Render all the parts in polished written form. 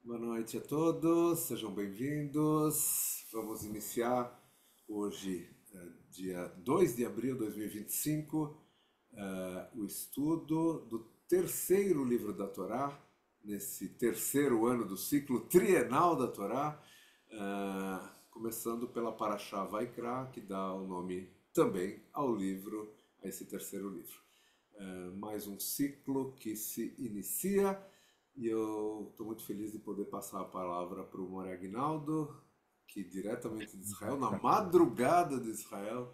Boa noite a todos, sejam bem-vindos. Vamos iniciar hoje, dia 2 de abril de 2025, o estudo do terceiro livro da Torá, nesse terceiro ano do ciclo trienal da Torá, começando pela Parashá Vaikra, que dá o nome também ao livro, a esse terceiro livro. Mais um ciclo que se inicia. E eu estou muito feliz de poder passar a palavra para o Moré Aguinaldo, que diretamente de Israel, na madrugada de Israel,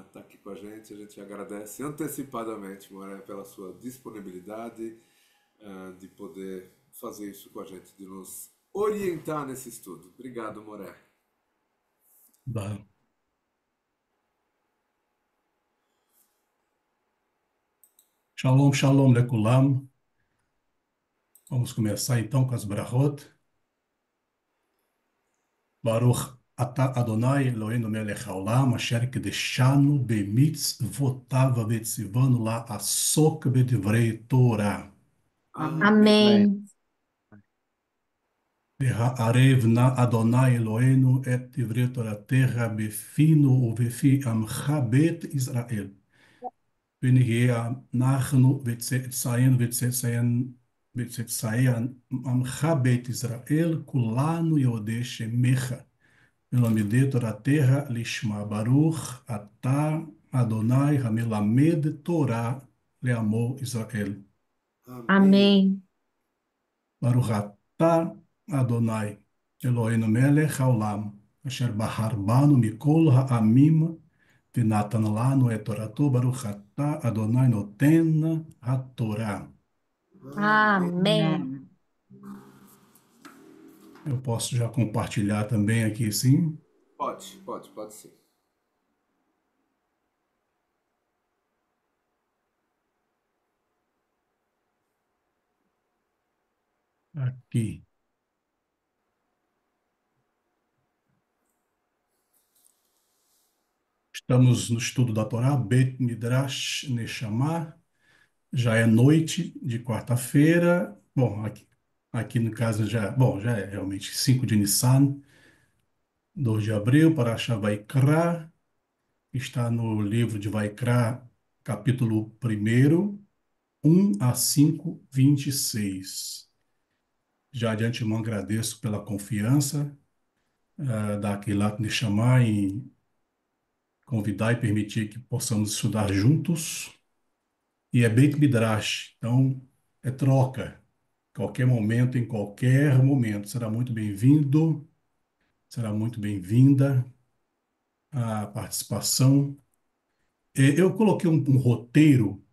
está aqui com a gente. A gente agradece antecipadamente, Moré, pela sua disponibilidade de poder fazer isso com a gente, de nos orientar nesse estudo. Obrigado, Moré. Bah. Shalom, shalom, lekulam. Vamos começar então com as brachot. Baruch atah Adonai Eloheinu melech haolam, asher kideshanu bemitzvotav vetzivanu la'asok bedivrei Torah. Amém. Amém. Ve'ha'arev na Adonai Eloheinu et divrei Toratecha befinu ubefi amcha bet Israel. ונהיה אנחנו וצאצאינו עמך בית ישראל, כולנו יהודי שמך, ולומדי תורתך לשמה. ברוך אתה אדוני המלמד תורה לעמו ישראל. Amém. Amém. ברוך אתה אדוני אלוהינו מלך העולם, אשר בחר בנו מכל העמים ונתן לנו את תורתו. ברוך אתה אדוני נותן התורה. Amém. Eu posso já compartilhar também aqui, sim. Pode sim. Aqui. Estamos no estudo da Torá, Beit Midrash Neshama. Já é noite de quarta-feira. Bom, aqui no caso já é realmente 5 de Nissan, 2 de abril, Parashá Vaikra. Está no livro de Vaikra, capítulo 1, 1 a 5, 26. Já de antemão agradeço pela confiança da Aquilat Neshama em convidar e permitir que possamos estudar juntos. E é Beit Midrash, então é troca. Qualquer momento, em qualquer momento, será muito bem-vindo, será muito bem-vinda a participação. Eu coloquei um roteiro.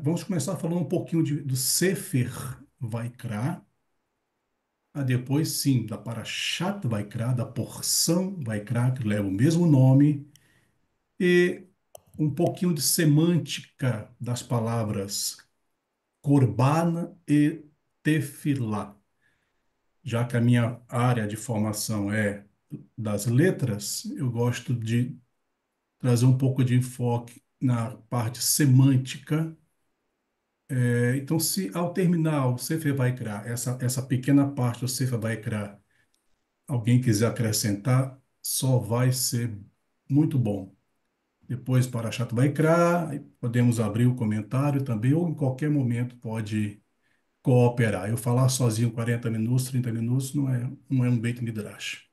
Vamos começar falando um pouquinho do Sefer Vaikra, depois sim, da Parashat Vaikra, da porção Vaikra, que leva o mesmo nome, e um pouquinho de semântica das palavras Korban e Tefilá. Já que a minha área de formação é das letras, eu gosto de trazer um pouco de enfoque na parte semântica. Então, se ao terminar o Sefer Vaikra, essa pequena parte do Sefer Vaikra, alguém quiser acrescentar, só vai ser muito bom. Depois, Parashat Vaikra, podemos abrir o comentário também, ou em qualquer momento pode cooperar. Eu falar sozinho 40 minutos, 30 minutos, não é um Beit Midrash.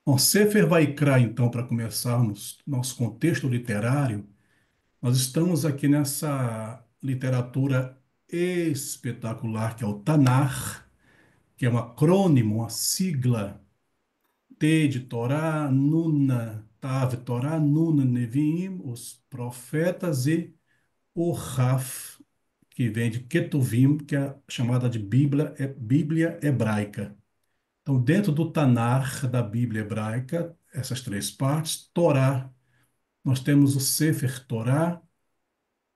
Bom, Sefer Vaikra, então, para começarmos nosso contexto literário, nós estamos aqui nessa literatura espetacular que é o Tanakh, que é um acrônimo, uma sigla, T de Torá, Nuna, Tav, Torá, Nuna, Neviim, os profetas, e o Raf, que vem de Ketuvim, que é chamada de Bíblia hebraica. Então, dentro do Tanakh da Bíblia hebraica, essas três partes, Torá, nós temos o Sefer Torá,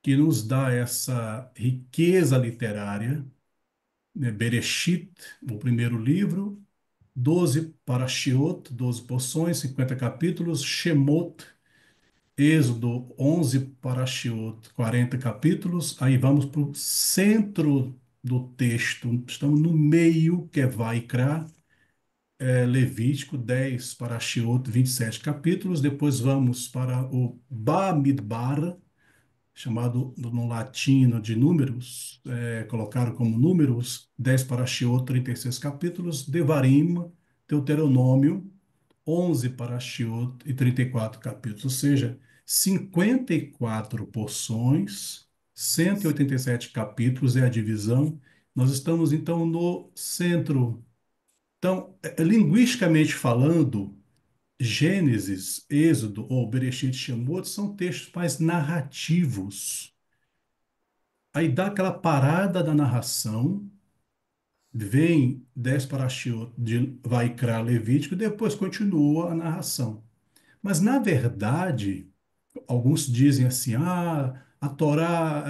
que nos dá essa riqueza literária, né? Bereshit, o primeiro livro, 12 parashiot, 12 porções, 50 capítulos, Shemot, Êxodo, 11 parashiot, 40 capítulos. Aí vamos para o centro do texto. Estamos no meio, que é Vaikra, Levítico 10 para Parashiot, 27 capítulos. Depois vamos para o Bamidbar, chamado no latino de números, colocaram como números 10 para Parashiot, 36 capítulos. Devarim, Deuteronômio, 11 para Parashiot e 34 capítulos. Ou seja, 54 porções, 187 capítulos é a divisão. Nós estamos, então, no centro. Então, linguisticamente falando, Gênesis, Êxodo ou Bereshit e Shemot são textos mais narrativos. Aí dá aquela parada da narração, vem 10 Parashiot de Vaikra, Levítico, e depois continua a narração. Mas, na verdade, alguns dizem assim, a Torá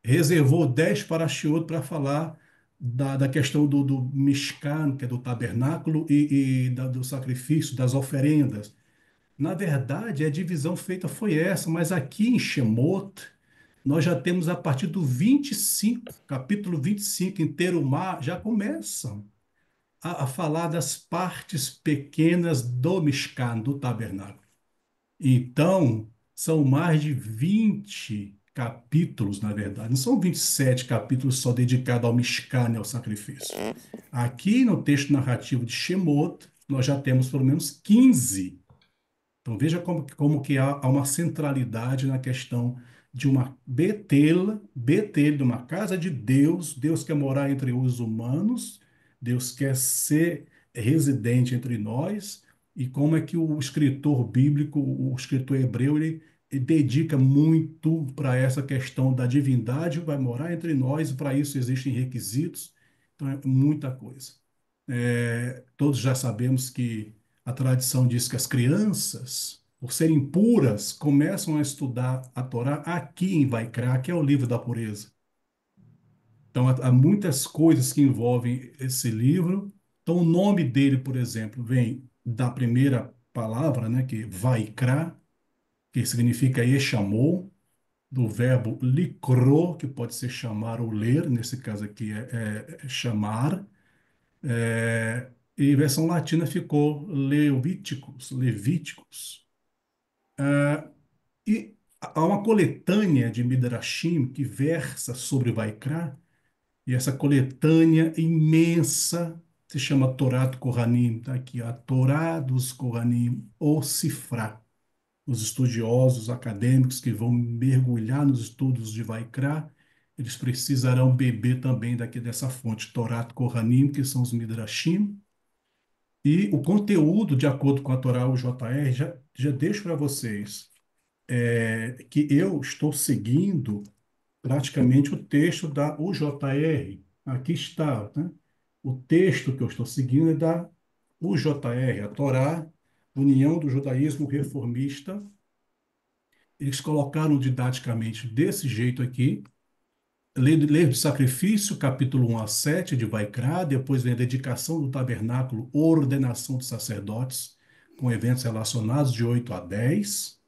reservou 10 Parashiot para falar da questão do Mishkan, que é do tabernáculo, e do sacrifício, das oferendas. Na verdade, a divisão feita foi essa, mas aqui em Shemot, nós já temos a partir do 25, capítulo 25 em Terumá, já começam a falar das partes pequenas do Mishkan, do tabernáculo. Então, são mais de 20 capítulos, na verdade. Não são 27 capítulos só dedicados ao Mishkan e ao sacrifício. Aqui no texto narrativo de Shemot, nós já temos pelo menos 15. Então veja como que há uma centralidade na questão de uma Betel, de uma casa de Deus. Deus quer morar entre os humanos, Deus quer ser residente entre nós, e como é que o escritor bíblico, o escritor hebreu, ele dedica muito para essa questão da divindade, vai morar entre nós, e para isso existem requisitos, então é muita coisa. Todos já sabemos que a tradição diz que as crianças, por serem puras, começam a estudar a Torá aqui em Vaikra, que é o livro da pureza. Então, há muitas coisas que envolvem esse livro. Então, o nome dele, por exemplo, vem da primeira palavra, né, que é Vaikra, que significa Yeshamou, do verbo likro, que pode ser chamar ou ler, nesse caso aqui é chamar. E versão latina ficou Levíticos. E há uma coletânea de Midrashim que versa sobre Vaikra, e essa coletânea imensa se chama Torá do Kohanim, tá aqui, a Torá dos Kohanim, ou Sifrá. Os estudiosos acadêmicos que vão mergulhar nos estudos de Vaikra, eles precisarão beber também daqui dessa fonte, Torá do Kohanim, que são os Midrashim. E o conteúdo, de acordo com a Torá UJR, já deixo para vocês que eu estou seguindo praticamente o texto da UJR. Aqui está, né? O texto que eu estou seguindo é da UJR, a Torá, União do Judaísmo Reformista. Eles colocaram didaticamente desse jeito aqui. Lei do Sacrifício, capítulo 1 a 7 de Vaikra, depois vem a dedicação do tabernáculo, ordenação dos sacerdotes, com eventos relacionados de 8 a 10.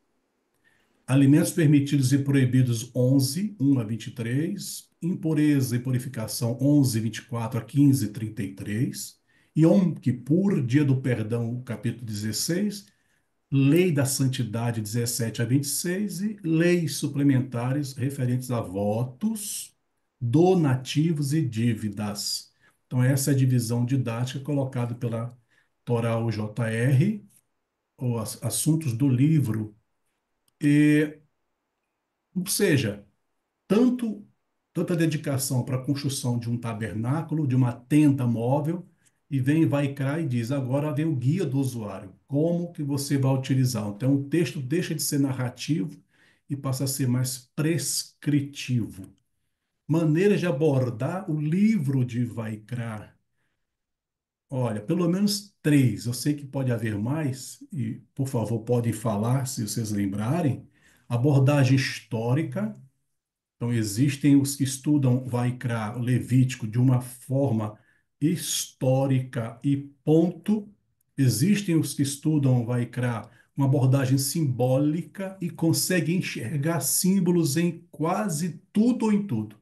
Alimentos permitidos e proibidos 11, 1 a 23. Impureza e purificação 11, 24 a 15, 33. Yom Kippur, dia do perdão, capítulo 16. Lei da Santidade 17 a 26 e leis suplementares referentes a votos, donativos e dívidas. Então, essa é a divisão didática colocada pela Torá UJR, ou assuntos do livro. Ou seja, tanto, tanta dedicação para a construção de um tabernáculo, de uma tenda móvel, e vem Vaikra e diz, agora vem o guia do usuário, como que você vai utilizar. Então, o texto deixa de ser narrativo e passa a ser mais prescritivo. Maneiras de abordar o livro de Vaikra. Olha, pelo menos três. Eu sei que pode haver mais, e, por favor, podem falar se vocês lembrarem. Abordagem histórica. Então, existem os que estudam Vaikra, o Levítico, de uma forma histórica e ponto. Existem os que estudam Vaikra, uma abordagem simbólica e conseguem enxergar símbolos em quase tudo ou em tudo.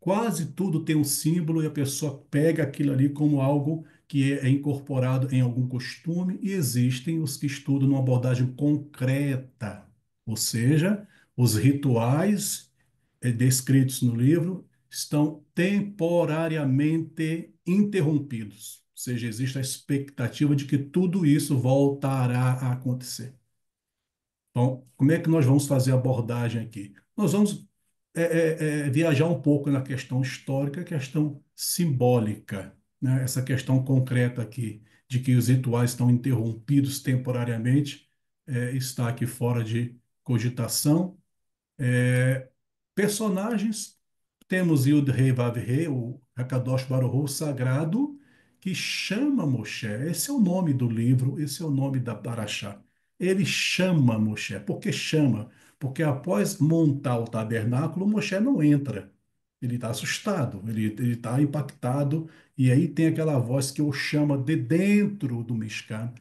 quase tudo tem um símbolo e a pessoa pega aquilo ali como algo que é incorporado em algum costume, e existem os que estudam numa abordagem concreta, ou seja, os rituais descritos no livro estão temporariamente interrompidos, ou seja, existe a expectativa de que tudo isso voltará a acontecer. Então, como é que nós vamos fazer a abordagem aqui? Nós vamos viajar um pouco na questão histórica, questão simbólica, né? Essa questão concreta aqui, de que os rituais estão interrompidos temporariamente, está aqui fora de cogitação. É, Personagens, temos Yud-Heh Vav-Heh, o Hakadosh Baruch Hu, o sagrado, que chama Moshe. Esse é o nome do livro, esse é o nome da Parashá. Ele chama Moshe. Por que chama? Porque após montar o tabernáculo, Moshe não entra. Ele está assustado, ele está impactado, e aí tem aquela voz que o chama de dentro do Mishkan.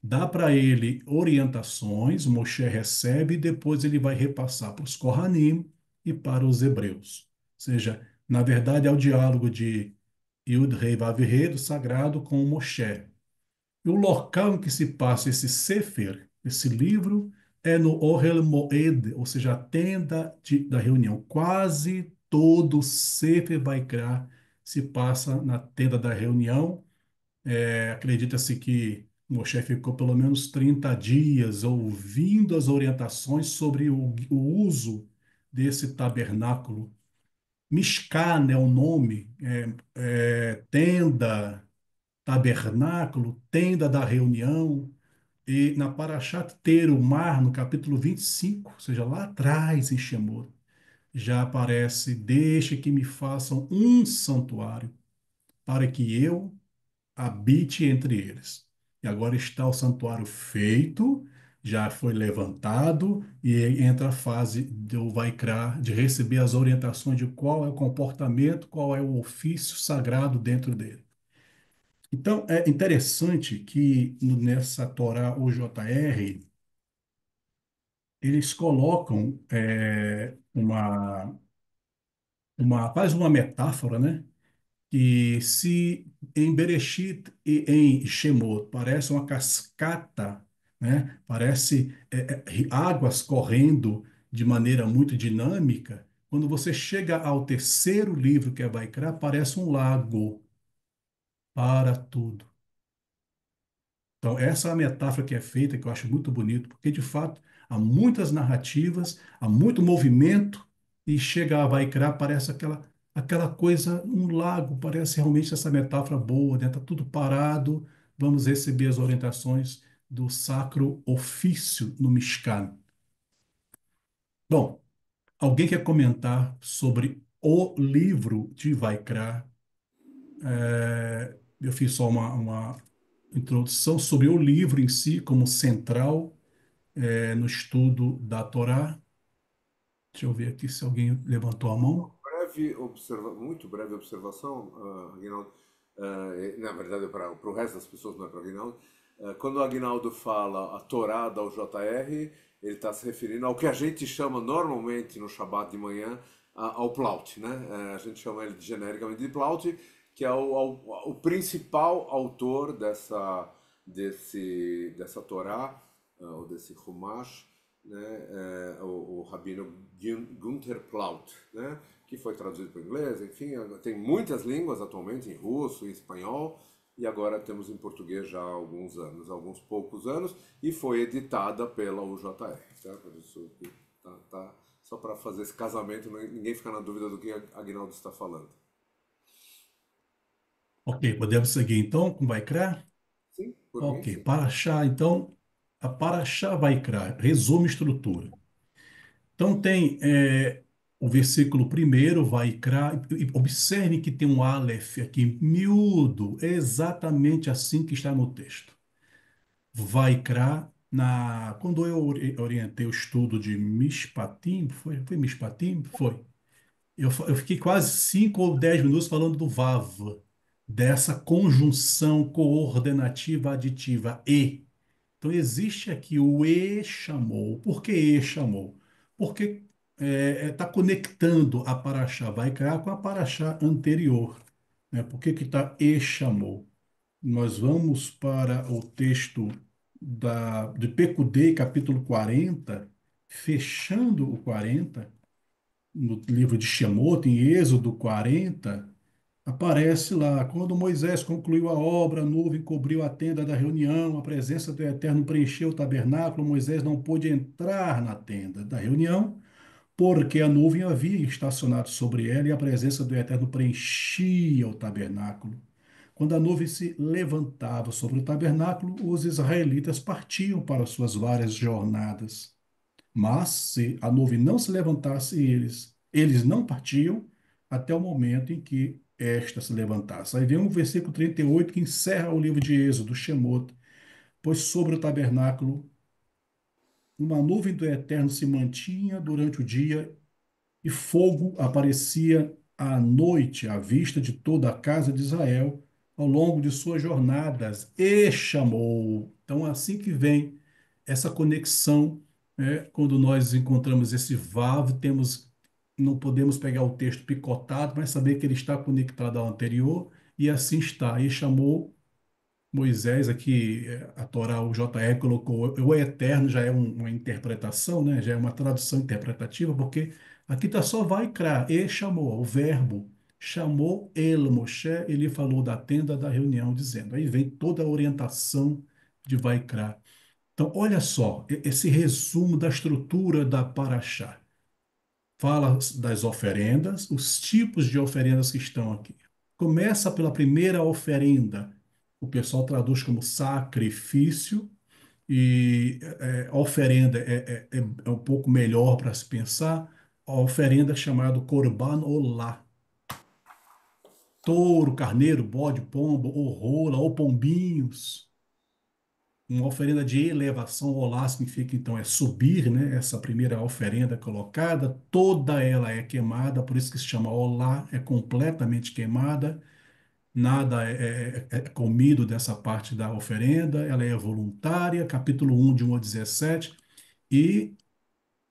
Dá para ele orientações, Moshe recebe e depois ele vai repassar para os Kohanim e para os hebreus. Ou seja, na verdade é o diálogo de Yud-Heh Vav-Heh do sagrado com Moshe. E o local em que se passa esse Sefer, esse livro, é no Ohel Moed, ou seja, a tenda da reunião. Quase todo o Sefer Vaikra se passa na tenda da reunião. Acredita-se que Moshe ficou pelo menos 30 dias ouvindo as orientações sobre o uso desse tabernáculo. Mishkan é o nome, tenda, tabernáculo, tenda da reunião. E na Parashat Terumar, no capítulo 25, ou seja, lá atrás em Shemot, já aparece: deixe que me façam um santuário, para que eu habite entre eles. E agora está o santuário feito, já foi levantado, e entra a fase do Vaikra, de receber as orientações de qual é o comportamento, qual é o ofício sagrado dentro dele. Então, é interessante que nessa Torá UJR, eles colocam faz uma metáfora, né? E se em Bereshit e em Shemot parece uma cascata, né? Parece águas correndo de maneira muito dinâmica, quando você chega ao terceiro livro, que é Vaikra, parece um lago para tudo. Então, essa é a metáfora que é feita, que eu acho muito bonito, porque de fato há muitas narrativas, há muito movimento, e chega a Vaikra, parece aquela coisa, um lago, parece realmente essa metáfora boa, né? Está tudo parado, vamos receber as orientações do sacro ofício no Mishkan. Bom, alguém quer comentar sobre o livro de Vaikra? Eu fiz só uma introdução sobre o livro em si, como central no estudo da Torá. Deixa eu ver aqui se alguém levantou a mão. Muito breve observação, Aguinaldo. Na verdade, para o resto das pessoas, não é para o Aguinaldo. Quando o Aguinaldo fala a Torá da UJR, ele está se referindo ao que a gente chama normalmente no Shabat de manhã ao Plaut, né? A gente chama ele genericamente de Plaut, que é o principal autor dessa Torá, ou desse Humash, né, o rabino Gunther Plaut, né, que foi traduzido para o inglês, enfim, tem muitas línguas atualmente, em russo, em espanhol, e agora temos em português já há alguns anos, alguns poucos anos, e foi editada pela UJR. Tá? Por isso, só para fazer esse casamento, ninguém fica na dúvida do que a Aguinaldo está falando. Ok, podemos seguir então com Vaikra? Sim, por mim, Ok, sim. Paraxá, então, a Paraxá Vaikra, resumo e estrutura. Então tem o versículo primeiro, Vaikra, e observe que tem um Aleph aqui, miúdo, exatamente assim que está no texto. Vaikra, quando eu orientei o estudo de Mishpatim, foi Mishpatim? Foi. Eu fiquei quase 5 ou 10 minutos falando do Vav, dessa conjunção coordenativa aditiva e. Então existe aqui o e chamou. Por que e chamou? Porque está conectando a Paraxá Vaikra com a Paraxá anterior. Né? Por que que está e chamou? Nós vamos para o texto de Pecudei, capítulo 40, fechando o 40, no livro de Shemot, em Êxodo 40, aparece lá, quando Moisés concluiu a obra, a nuvem cobriu a tenda da reunião, a presença do Eterno preencheu o tabernáculo, Moisés não pôde entrar na tenda da reunião, porque a nuvem havia estacionado sobre ela e a presença do Eterno preenchia o tabernáculo. Quando a nuvem se levantava sobre o tabernáculo, os israelitas partiam para suas várias jornadas. Mas se a nuvem não se levantasse, eles não partiam até o momento em que esta se levantasse. Aí vem o versículo 38 que encerra o livro de Êxodo, Shemot. Pois sobre o tabernáculo uma nuvem do Eterno se mantinha durante o dia e fogo aparecia à noite à vista de toda a casa de Israel ao longo de suas jornadas e chamou. Então, assim que vem essa conexão, né, quando nós encontramos esse vav, não podemos pegar o texto picotado, mas saber que ele está conectado ao anterior, e assim está. E chamou Moisés aqui, a Torá, o JE colocou, o eterno já é uma interpretação, né? Já é uma tradução interpretativa, porque aqui está só vai Vaikra, e chamou, o verbo chamou ele, Moshe, ele falou da tenda da reunião, dizendo. Aí vem toda a orientação de Vaikra. Então, olha só, esse resumo da estrutura da Paraxá. Fala das oferendas, os tipos de oferendas que estão aqui. Começa pela primeira oferenda. O pessoal traduz como sacrifício, e a oferenda é um pouco melhor para se pensar. A oferenda é chamada Korban Olá. Touro, carneiro, bode, pombo, ou rola, ou pombinhos. Uma oferenda de elevação, olá significa então é subir, né? Essa primeira oferenda colocada, toda ela é queimada, por isso que se chama olá, é completamente queimada, nada é comido dessa parte da oferenda, ela é voluntária, capítulo 1, de 1 a 17, e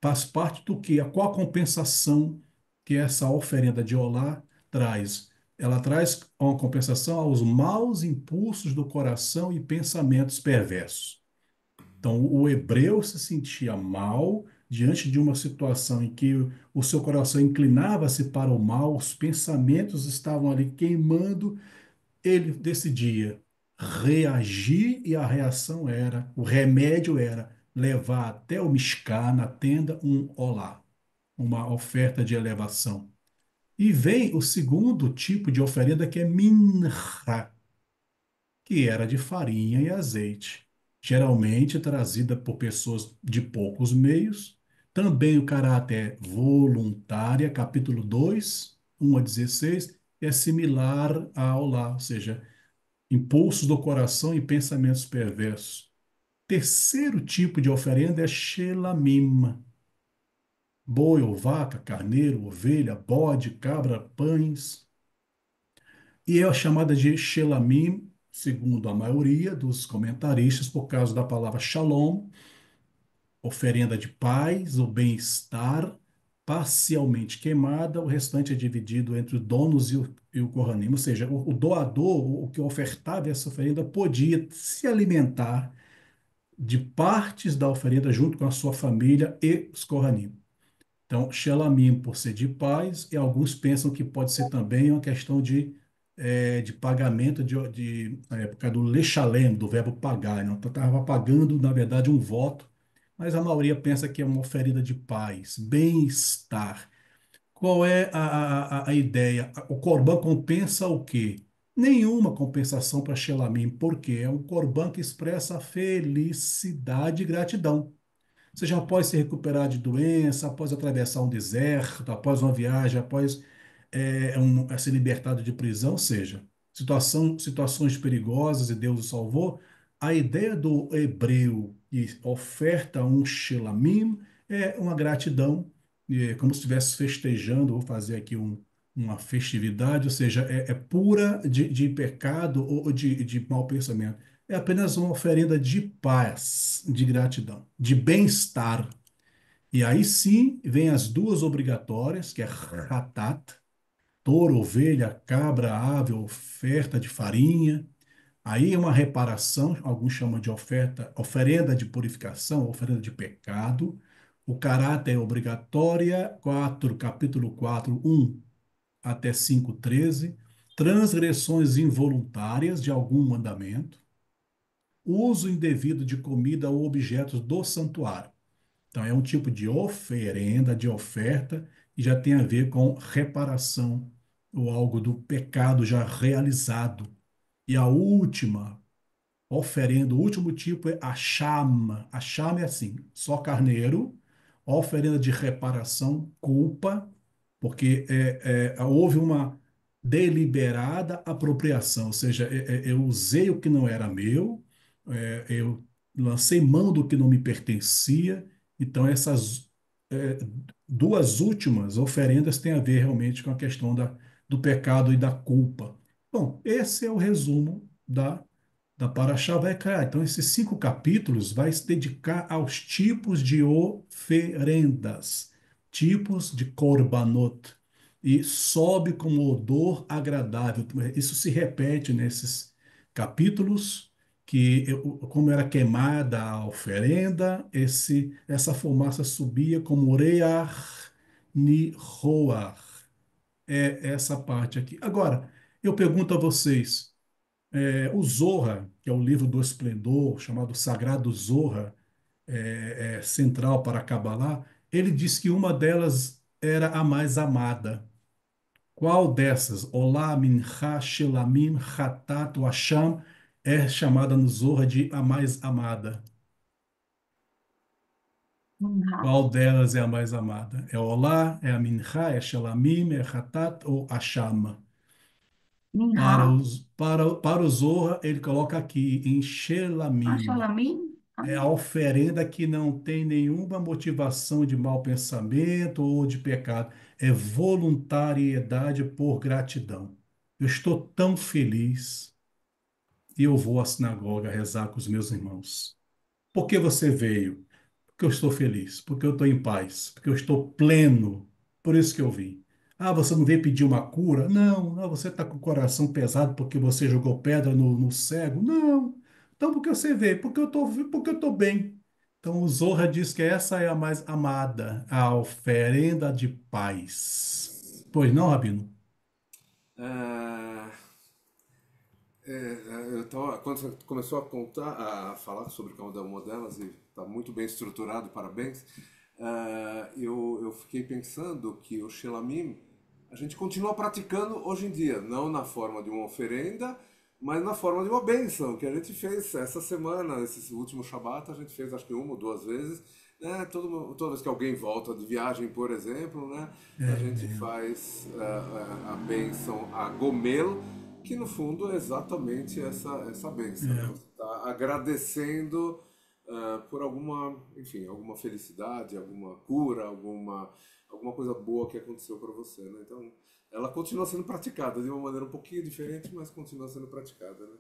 faz parte do que? Qual a compensação que essa oferenda de olá traz? Ela traz uma compensação aos maus impulsos do coração e pensamentos perversos. Então, o hebreu se sentia mal diante de uma situação em que o seu coração inclinava-se para o mal, os pensamentos estavam ali queimando, ele decidia reagir e a reação era, o remédio era levar até o Mishká, na tenda, um olá, uma oferta de elevação. E vem o segundo tipo de oferenda que é minha, que era de farinha e azeite, geralmente trazida por pessoas de poucos meios. Também o caráter voluntária, capítulo 2, 1 a 16, é similar ao lá, ou seja, impulsos do coração e pensamentos perversos. Terceiro tipo de oferenda é shelamim, boi ou vaca, carneiro, ovelha, bode, cabra, pães. E é chamada de Shelamim, segundo a maioria dos comentaristas, por causa da palavra Shalom, oferenda de paz ou bem-estar, parcialmente queimada, o restante é dividido entre os donos e o Kohanim. Ou seja, o doador, o que ofertava essa oferenda, podia se alimentar de partes da oferenda junto com a sua família e os Kohanim. Então, Shelamim por ser de paz, e alguns pensam que pode ser também uma questão de pagamento na época do lechalem, do verbo pagar. Não estava pagando, na verdade, um voto, mas a maioria pensa que é uma oferenda de paz, bem-estar. Qual é a ideia? O Corban compensa o quê? Nenhuma compensação para Shelamim, porque é um Corban que expressa felicidade e gratidão. Você já após se recuperar de doença, após atravessar um deserto, após uma viagem, após ser libertado de prisão, ou seja, situações perigosas e Deus o salvou, a ideia do hebreu que oferta um shelamim é uma gratidão, como se estivesse festejando, vou fazer aqui uma festividade, ou seja, é pura de pecado ou de mau pensamento. É apenas uma oferenda de paz, de gratidão, de bem-estar. E aí sim vem as duas obrigatórias, que é ratat, touro, ovelha, cabra, ave, oferta de farinha. Aí é uma reparação, alguns chamam de oferta, oferenda de purificação, oferenda de pecado. O caráter é obrigatória, 4, capítulo 4, 1 até 5:13. Transgressões involuntárias de algum mandamento. Uso indevido de comida ou objetos do santuário. Então, é um tipo de oferenda, de oferta, e já tem a ver com reparação ou algo do pecado já realizado. E a última oferenda, o último tipo é a chama. A chama é assim, só carneiro, oferenda de reparação, culpa, porque houve uma deliberada apropriação, ou seja, eu usei o que não era meu, eu lancei mão do que não me pertencia. Então, essas é, duas últimas oferendas têm a ver realmente com a questão do pecado e da culpa. Bom, esse é o resumo da Paraxá vai criar. Então, esses 5 capítulos vai se dedicar aos tipos de oferendas, tipos de korbanot, e sobe como odor agradável. Isso se repete nesses capítulos, que como era queimada a oferenda, essa fumaça subia como reach nihoach. É essa parte aqui. Agora, eu pergunto a vocês, o Zohar, que é o livro do esplendor, chamado Sagrado Zohar, central para a Kabbalah, ele diz que uma delas era a mais amada. Qual dessas, Olá, Mincha, Shelamim, Hatat, Washam, é chamada no Zohar de a mais amada? Minha, Qual delas é a mais amada? É Olá, é a Mincha, é Shelamim, é Hatat ou Asham? minha, Para o Zohar, ele coloca aqui em acha Shelamim. ela mim? É a oferenda que não tem nenhuma motivação de mau pensamento ou de pecado. É voluntariedade por gratidão. Eu estou tão feliz e eu vou à sinagoga rezar com os meus irmãos. Por que você veio? Porque eu estou feliz, porque eu estou em paz, porque eu estou pleno. Por isso que eu vim. Ah, você não veio pedir uma cura? Não, não, você está com o coração pesado porque você jogou pedra no cego? Não. Então por que você veio? Porque eu estou bem. Então o Zohar diz que essa é a mais amada, a oferenda de paz. Pois não, Rabino? É, quando você começou a contar, a falar sobre cada uma delas, e está muito bem estruturado, parabéns, eu fiquei pensando que o Shelamim a gente continua praticando hoje em dia, não na forma de uma oferenda, mas na forma de uma bênção, que a gente fez essa semana, esse último Shabat, a gente fez acho que uma ou duas vezes, né? Toda vez que alguém volta de viagem, por exemplo, né? A gente É, faz a bênção, a Gomel, que no fundo é exatamente essa benção, né? é, Você está agradecendo por alguma, enfim, alguma felicidade, alguma cura, alguma coisa boa que aconteceu para você, né? Então, ela continua sendo praticada de uma maneira um pouquinho diferente, mas continua sendo praticada, né?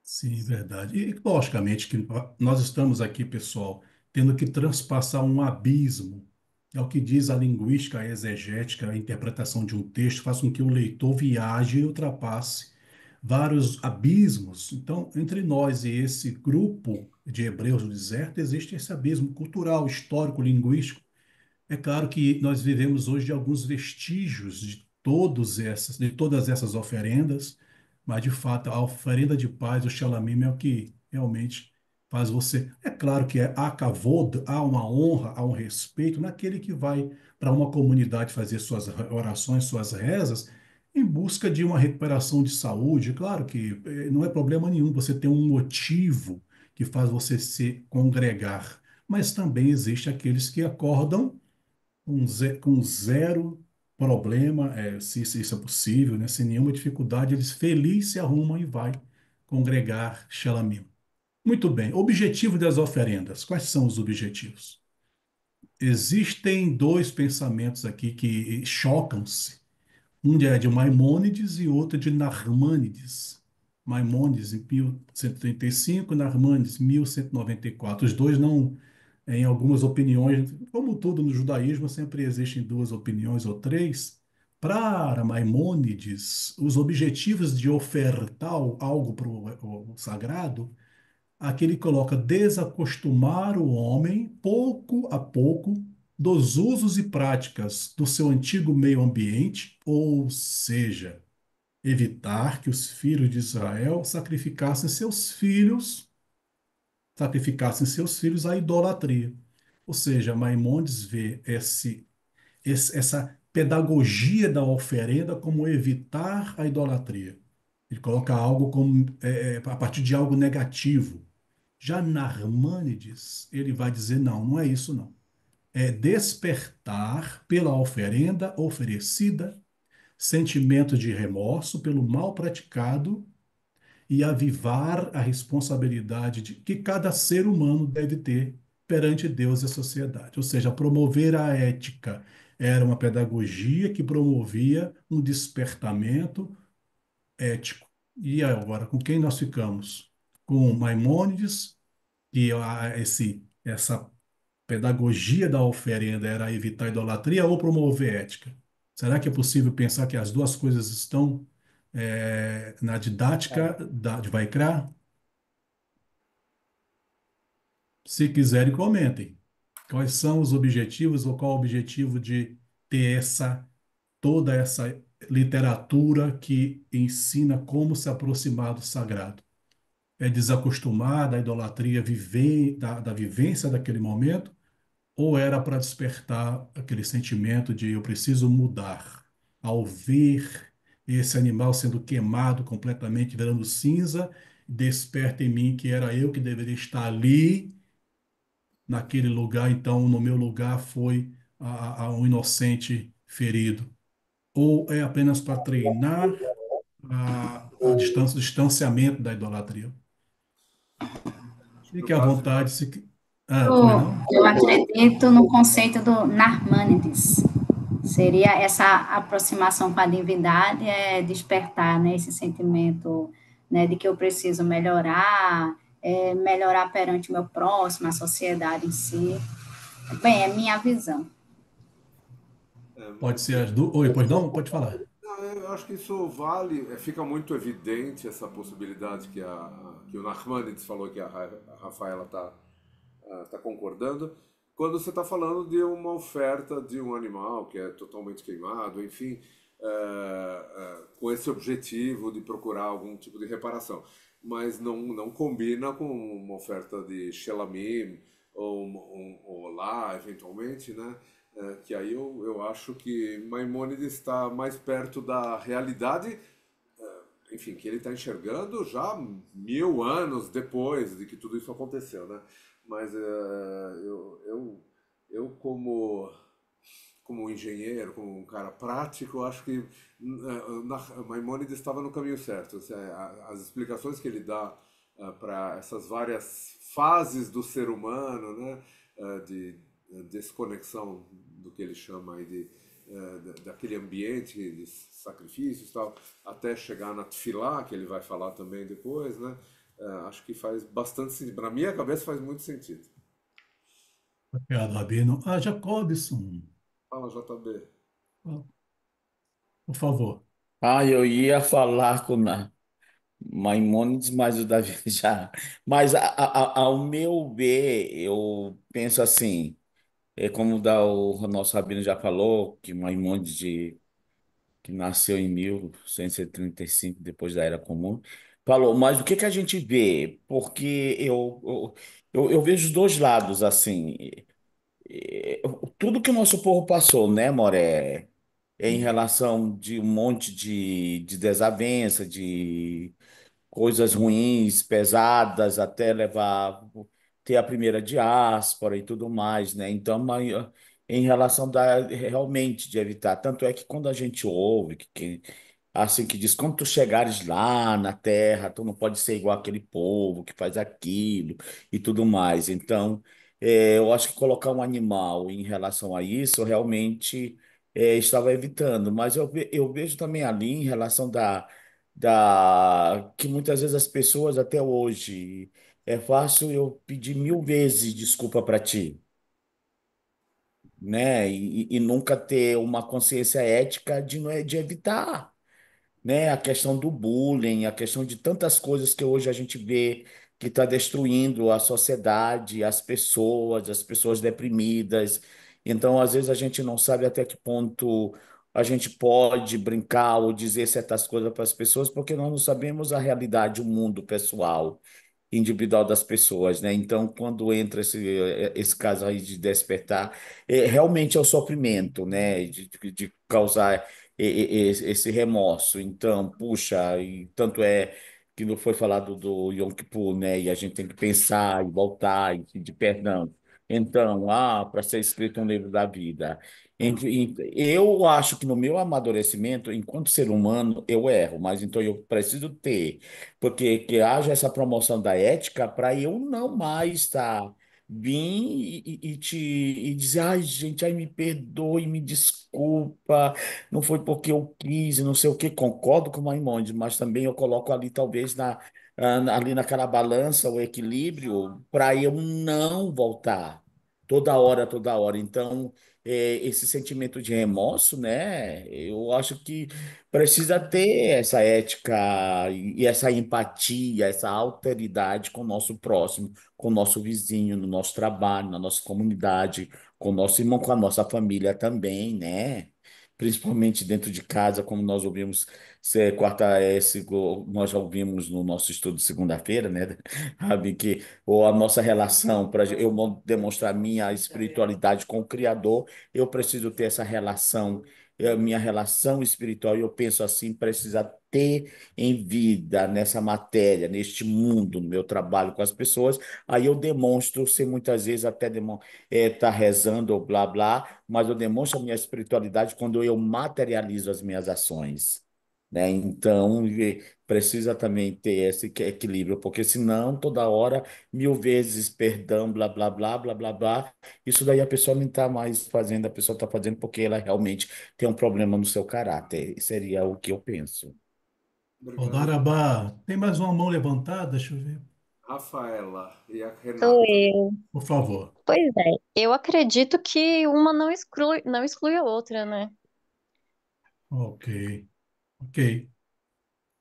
sim, verdade. E logicamente que nós estamos aqui, pessoal, tendo que transpassar um abismo. É o que diz a linguística, a exegética, a interpretação de um texto, faz com que o leitor viaje e ultrapasse vários abismos. Então, entre nós e esse grupo de hebreus do deserto, existe esse abismo cultural, histórico, linguístico. É claro que nós vivemos hoje de alguns vestígios de todas essas oferendas, mas de fato a oferenda de paz, o Shalomim, é o que realmente faz você. É claro que há kavod, há uma honra, há um respeito naquele que vai para uma comunidade fazer suas orações, suas rezas, em busca de uma recuperação de saúde. Claro que não é problema nenhum você ter um motivo que faz você se congregar, mas também existe aqueles que acordam com zero problema, se isso é possível, né? Sem nenhuma dificuldade, eles felizes se arrumam e vai congregar Shelamim. Muito bem. Objetivo das oferendas. Quais são os objetivos? Existem dois pensamentos aqui que chocam-se. Um é de Maimônides e outro de Narmânides. Maimônides em 1135, Narmânides 1194. Os dois não em algumas opiniões, como tudo no judaísmo, sempre existem duas opiniões ou três. Para Maimônides, os objetivos de ofertar algo para o sagrado, aqui ele coloca desacostumar o homem, pouco a pouco, dos usos e práticas do seu antigo meio ambiente, ou seja, evitar que os filhos de Israel sacrificassem seus filhos à idolatria. Ou seja, Maimônides vê essa pedagogia da oferenda como evitar a idolatria. Ele coloca algo como a partir de algo negativo. Já Narmânides, ele vai dizer não, não é isso não. É despertar pela oferenda oferecida sentimento de remorso pelo mal praticado e avivar a responsabilidade que cada ser humano deve ter perante Deus e a sociedade. Ou seja, promover a ética era uma pedagogia que promovia um despertamento ético. E agora, com quem nós ficamos? Com Maimônides, que essa pedagogia da oferenda era evitar a idolatria ou promover ética? Será que é possível pensar que as duas coisas estão na didática de Vaikra? Se quiserem, comentem. Quais são os objetivos ou qual o objetivo de ter toda essa literatura que ensina como se aproximar do sagrado? É desacostumar da idolatria, da vivência daquele momento, ou era para despertar aquele sentimento de eu preciso mudar? Ao ver esse animal sendo queimado completamente, virando cinza, desperta em mim que era eu que deveria estar ali, naquele lugar, então no meu lugar foi um inocente ferido. Ou é apenas para treinar o distanciamento da idolatria? No Fique à caso, vontade. Foi Eu, não? eu acredito no conceito do Narmânides. Seria essa aproximação com a divindade, é despertar, né, esse sentimento, né, de que eu preciso melhorar, melhorar perante o meu próximo, a sociedade em si. Bem, é minha visão. Pode ser enfim, as duas. Oi, pois não? Pode falar. não, eu acho que isso vale, fica muito evidente essa possibilidade que o Nachmanides falou que a Rafaela está concordando, quando você está falando de uma oferta de um animal que é totalmente queimado, enfim, com esse objetivo de procurar algum tipo de reparação. Mas não combina com uma oferta de Shelamim ou um Olá, eventualmente, né? Que aí eu acho que Maimônides está mais perto da realidade, enfim, que ele está enxergando já 1000 anos depois de que tudo isso aconteceu, né? Mas eu como engenheiro, como um cara prático, acho que Maimônides estava no caminho certo. Assim, as explicações que ele dá para essas várias fases do ser humano, né, de desconexão do que ele chama aí daquele ambiente de sacrifícios e tal, até chegar na Tfilá, que ele vai falar também depois, né? Acho que faz bastante sentido. Na minha cabeça faz muito sentido. Obrigado, Rabino. Jacobson, Fala, JB. por favor. Ah, eu ia falar com Maimônides, mas o Davi já. Mas ao meu ver, eu penso assim, é como o nosso rabino já falou, que Maimônides que nasceu em 1135 depois da Era Comum, falou, mas o que que a gente vê? Porque eu vejo os dois lados, assim. Tudo que o nosso povo passou, né, Moré? Em relação de um monte de desavença, de coisas ruins, pesadas, até levar ter a primeira diáspora e tudo mais, né? Então, em relação realmente de evitar, tanto é que quando a gente ouve assim que diz, quando tu chegares lá na terra, tu não pode ser igual aquele povo que faz aquilo e tudo mais. Então, eu acho que colocar um animal em relação a isso realmente estava evitando, mas eu vejo também ali em relação que muitas vezes as pessoas até hoje é fácil eu pedir 1000 vezes desculpa para ti, né? E nunca ter uma consciência ética de evitar, né? A questão do bullying, a questão de tantas coisas que hoje a gente vê que está destruindo a sociedade, as pessoas deprimidas. Então, às vezes, a gente não sabe até que ponto a gente pode brincar ou dizer certas coisas para as pessoas, porque nós não sabemos a realidade, o mundo pessoal individual das pessoas, né? Então, quando entra esse caso aí de despertar, realmente é o sofrimento, né? De causar esse remorso. Então, puxa, e tanto é que não foi falado do Yom Kippur, né? E a gente tem que pensar e voltar e pedir perdão. Então, para ser escrito um livro da vida. Eu acho que no meu amadurecimento, enquanto ser humano, eu erro, mas então eu preciso ter porque que haja essa promoção da ética para eu não mais vir e dizer, ai, gente, ai, me perdoe, me desculpa, não foi porque eu quis, não sei o que, concordo com o Maimonides, mas também eu coloco ali, talvez, ali naquela balança, o equilíbrio, para eu não voltar toda hora. Então, esse sentimento de remorso, né, eu acho que precisa ter essa ética e essa empatia, essa alteridade com o nosso próximo, com o nosso vizinho, no nosso trabalho, na nossa comunidade, com o nosso irmão, com a nossa família também, né? Principalmente dentro de casa, como nós ouvimos, nós já ouvimos no nosso estudo de segunda-feira, né? Sabe que ou a nossa relação, para eu demonstrar minha espiritualidade com o Criador, eu preciso ter essa relação minha relação espiritual, e eu penso assim, precisa ter em vida, nessa matéria, neste mundo, no meu trabalho com as pessoas, aí eu demonstro, sem muitas vezes até tá rezando ou blá blá, mas eu demonstro a minha espiritualidade quando eu materializo as minhas ações. Né? Então, precisa também ter esse equilíbrio, porque senão, toda hora, 1000 vezes perdão, blá, blá, blá, blá, blá, blá, isso daí a pessoa não está mais fazendo, a pessoa está fazendo porque ela realmente tem um problema no seu caráter. Seria o que eu penso. Obrigado. Odarabá, tem mais uma mão levantada? Deixa eu ver. Rafaela e a Sou Renata. eu. Por favor. Pois é, eu acredito que uma não exclui a outra, né? Ok, ok.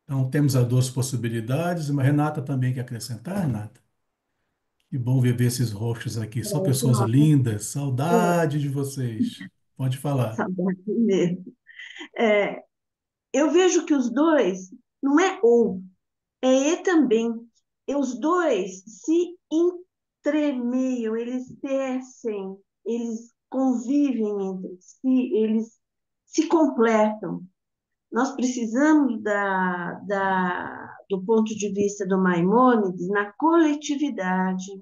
Então temos as duas possibilidades. Mas Renata também quer acrescentar, Renata? Que bom ver esses rostos aqui. Só pessoas lindas. Saudade de vocês. Pode falar. Saudade mesmo. É, eu vejo que os dois não é ou, é e também. E os dois se entremeiam, eles tecem, eles convivem entre si, eles se completam. Nós precisamos do ponto de vista do Maimônides na coletividade,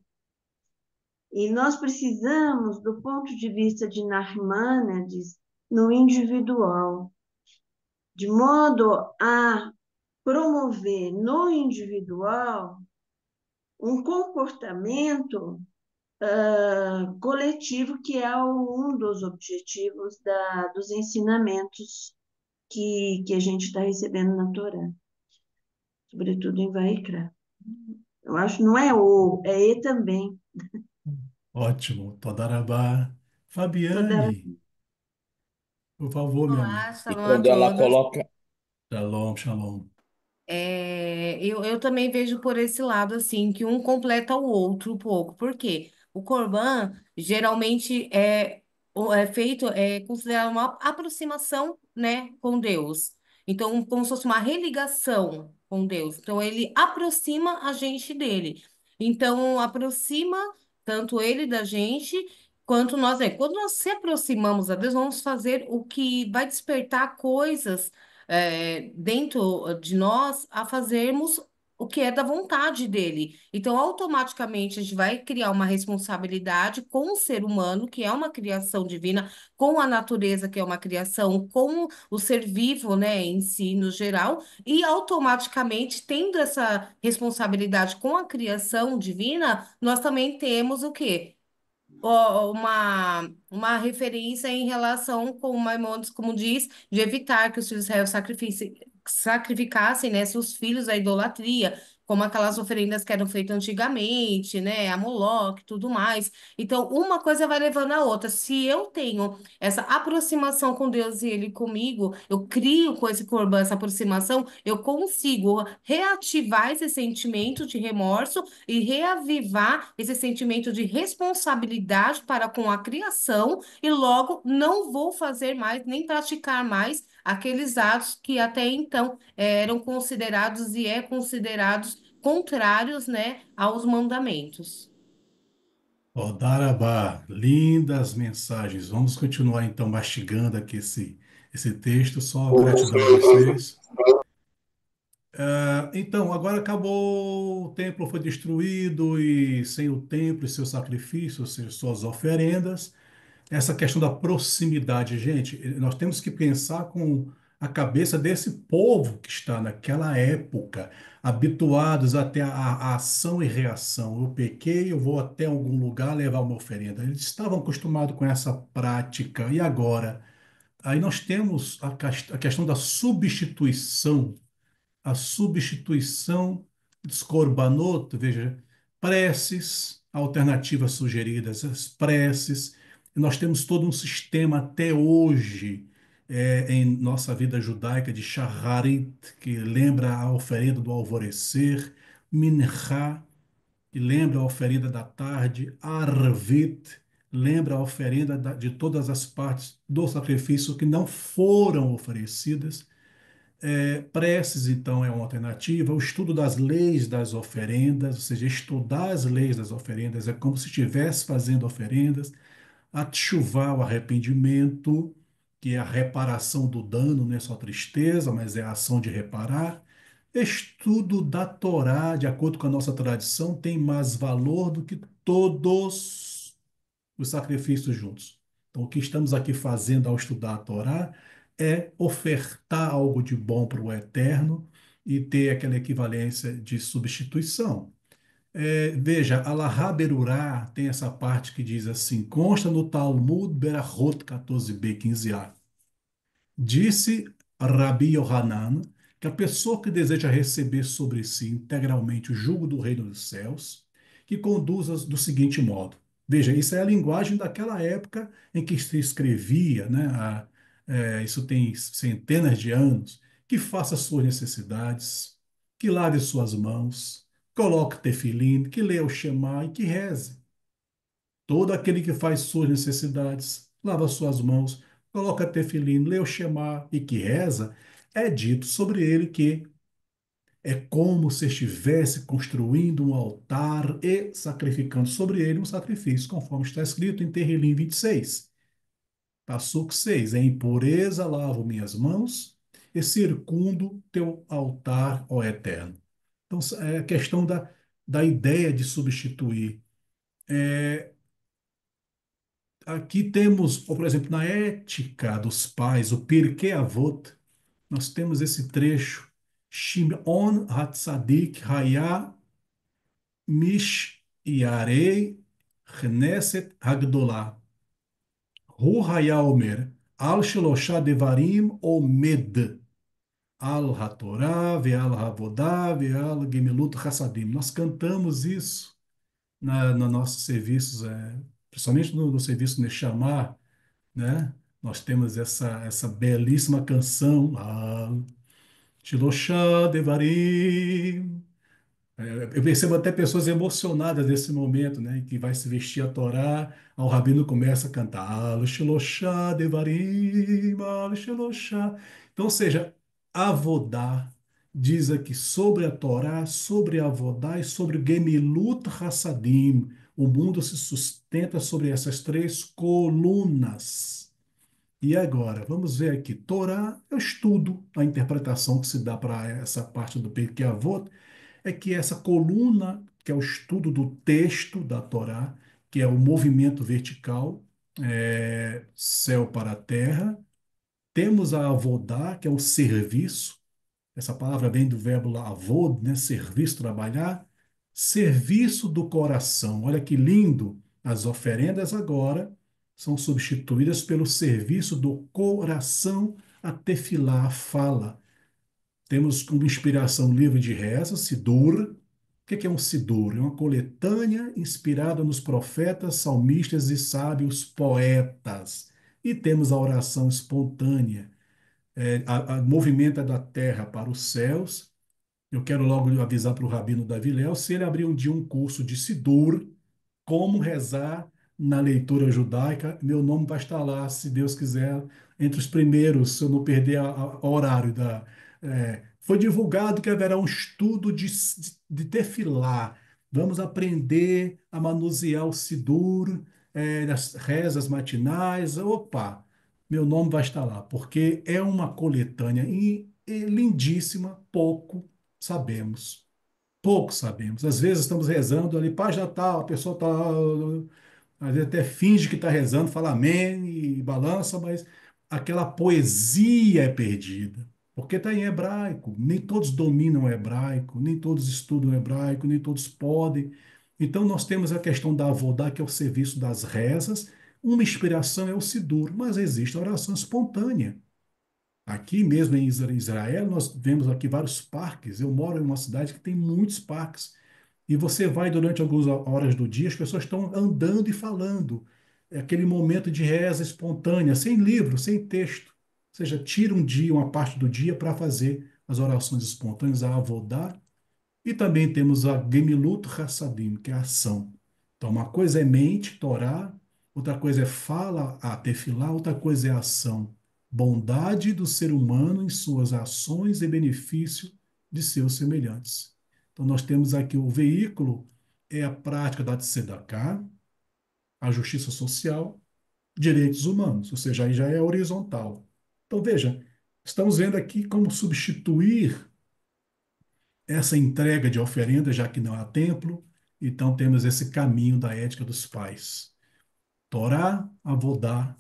e nós precisamos, do ponto de vista de Narmânides, no individual, de modo a promover no individual um comportamento coletivo, que é um dos objetivos dos ensinamentos que a gente está recebendo na Torá, sobretudo em Vaikra. Eu acho que não é o, é e também. Ótimo. Todarabá. Toda Fabiane, por favor, minha amiga. Olá, E shalom a quando ela todos. coloca. Shalom, shalom. Eu também vejo por esse lado, assim, que um completa o outro um pouco. Por quê? O Corban geralmente é feito, é considerado uma aproximação, né, com Deus. Então, como se fosse uma religação com Deus. Então, ele aproxima a gente dele. Então, aproxima tanto ele da gente, quanto nós. Quando nós se aproximamos a Deus, vamos fazer o que vai despertar coisas dentro de nós a fazermos o que é da vontade dele. Então, automaticamente, a gente vai criar uma responsabilidade com o ser humano, que é uma criação divina, com a natureza, que é uma criação, com o ser vivo, né, em si, no geral, e automaticamente, tendo essa responsabilidade com a criação divina, nós também temos o quê? Uma referência em relação com o Maimonides, como diz, de evitar que os filhos de Israel sacrificassem, né, seus filhos à idolatria, como aquelas oferendas que eram feitas antigamente, né? A Moloque, e tudo mais. Então, uma coisa vai levando a outra. Se eu tenho essa aproximação com Deus e Ele comigo, eu crio com esse corban essa aproximação, eu consigo reativar esse sentimento de remorso e reavivar esse sentimento de responsabilidade para com a criação, e logo não vou fazer mais, nem praticar mais aqueles atos que até então eram considerados e é considerados contrários, né, aos mandamentos. Ó, Darabá, lindas mensagens. Vamos continuar então mastigando aqui esse texto. Só gratidão a vocês. Então, agora acabou, o templo foi destruído e sem o templo e seus sacrifícios, ou seja, suas oferendas. Essa questão da proximidade, gente, nós temos que pensar com a cabeça desse povo que está naquela época, habituados até a ação e reação. Eu pequei, eu vou até algum lugar levar uma oferenda. Eles estavam acostumados com essa prática. E agora? Aí nós temos a questão da substituição, a substituição dos korbanot, veja, preces, alternativas sugeridas, as preces. Nós temos todo um sistema até hoje em nossa vida judaica de shacharit, que lembra a oferenda do alvorecer, minchá, que lembra a oferenda da tarde, arvit, lembra a oferenda de todas as partes do sacrifício que não foram oferecidas. Preces, então, é uma alternativa. O estudo das leis das oferendas, ou seja, estudar as leis das oferendas, é como se estivesse fazendo oferendas. A tchuvá, o arrependimento, que é a reparação do dano, não é só tristeza, mas é a ação de reparar. Estudo da Torá, de acordo com a nossa tradição, tem mais valor do que todos os sacrifícios juntos. Então, o que estamos aqui fazendo ao estudar a Torá é ofertar algo de bom para o eterno e ter aquela equivalência de substituição. Veja, Alahá Berurá tem essa parte que diz assim, consta no Talmud Berachot 14b, 15a. Disse Rabi Yohanan que a pessoa que deseja receber sobre si integralmente o jugo do reino dos céus, que conduza do seguinte modo. Veja, isso é a linguagem daquela época em que se escrevia, né? Isso tem centenas de anos. Que faça suas necessidades, que lave suas mãos, coloque tefilim, que leia o Shema e que reze. Todo aquele que faz suas necessidades, lava suas mãos, coloca tefilim, lê o Shema e que reza, é dito sobre ele que é como se estivesse construindo um altar e sacrificando sobre ele um sacrifício, conforme está escrito em Terrilim 26. Passuco 6. Em pureza lavo minhas mãos e circundo teu altar, ó Eterno. Então, é a questão da ideia de substituir. Aqui temos, por exemplo, na ética dos pais, o Pirkei Avot, nós temos esse trecho, Shimon Hatzadik Haya Mish Yarei Knesset Hagdolah. Hu Haya Omer, Al Shelosha Devarim Omed, Al HaTorah, Ve'al Havodah, Ve'al Gemilut Hassadim. Nós cantamos isso nos nossos serviços, principalmente no serviço Neshama, né? Nós temos essa belíssima canção, Al Shiloshah Devarim. Eu percebo até pessoas emocionadas nesse momento, né? Que vai se vestir a Torá, o rabino começa a cantar Al Shiloshah Devarim, Al Shiloshah. Então, ou seja, Avodá diz aqui sobre a Torá, sobre a Avodá e sobre Gemilut Hassadim. O mundo se sustenta sobre essas três colunas. E agora, vamos ver aqui. Torá, eu estudo a interpretação que se dá para essa parte do Pirkei Avot, é que essa coluna, que é o estudo do texto da Torá, que é o movimento vertical, céu para a terra. Temos a avodá, que é o serviço. Essa palavra vem do verbo lá, avod, né? Serviço, trabalhar. Serviço do coração. Olha que lindo. As oferendas agora são substituídas pelo serviço do coração, a tefilá, a fala. Temos como inspiração o livro de rezas, Sidur. O que é um Sidur? É uma coletânea inspirada nos profetas, salmistas e sábios poetas. E temos a oração espontânea, a movimenta da terra para os céus. Eu quero logo avisar para o Rabino Davi Léo, se ele abrir um dia um curso de Sidur, como rezar na leitura judaica, meu nome vai estar lá, se Deus quiser, entre os primeiros, se eu não perder a horário da. Foi divulgado que haverá um estudo de tefilá. Vamos aprender a manusear o Sidur, as rezas matinais. Opa, meu nome vai estar lá, porque é uma coletânea e lindíssima, pouco sabemos. Pouco sabemos. Às vezes estamos rezando ali, página tal, a pessoa está, às vezes até finge que está rezando, fala amém e balança, mas aquela poesia é perdida. Porque está em hebraico. Nem todos dominam o hebraico, nem todos estudam hebraico, nem todos podem. Então nós temos a questão da avodá, que é o serviço das rezas. Uma inspiração é o Sidur, mas existe a oração espontânea. Aqui mesmo em Israel, nós vemos aqui vários parques. Eu moro em uma cidade que tem muitos parques. E você vai durante algumas horas do dia, as pessoas estão andando e falando. É aquele momento de reza espontânea, sem livro, sem texto. Ou seja, tira um dia, uma parte do dia para fazer as orações espontâneas, a avodar. E também temos a Gemilut Hassadim, que é a ação. Então, uma coisa é mente, Torá, outra coisa é fala, a tefilá, outra coisa é ação. Bondade do ser humano em suas ações e benefício de seus semelhantes. Então, nós temos aqui o veículo, é a prática da tzedakah, a justiça social, direitos humanos, ou seja, aí já é horizontal. Então, veja, estamos vendo aqui como substituir essa entrega de oferenda, já que não há templo, então temos esse caminho da ética dos pais. Torá, Avodá,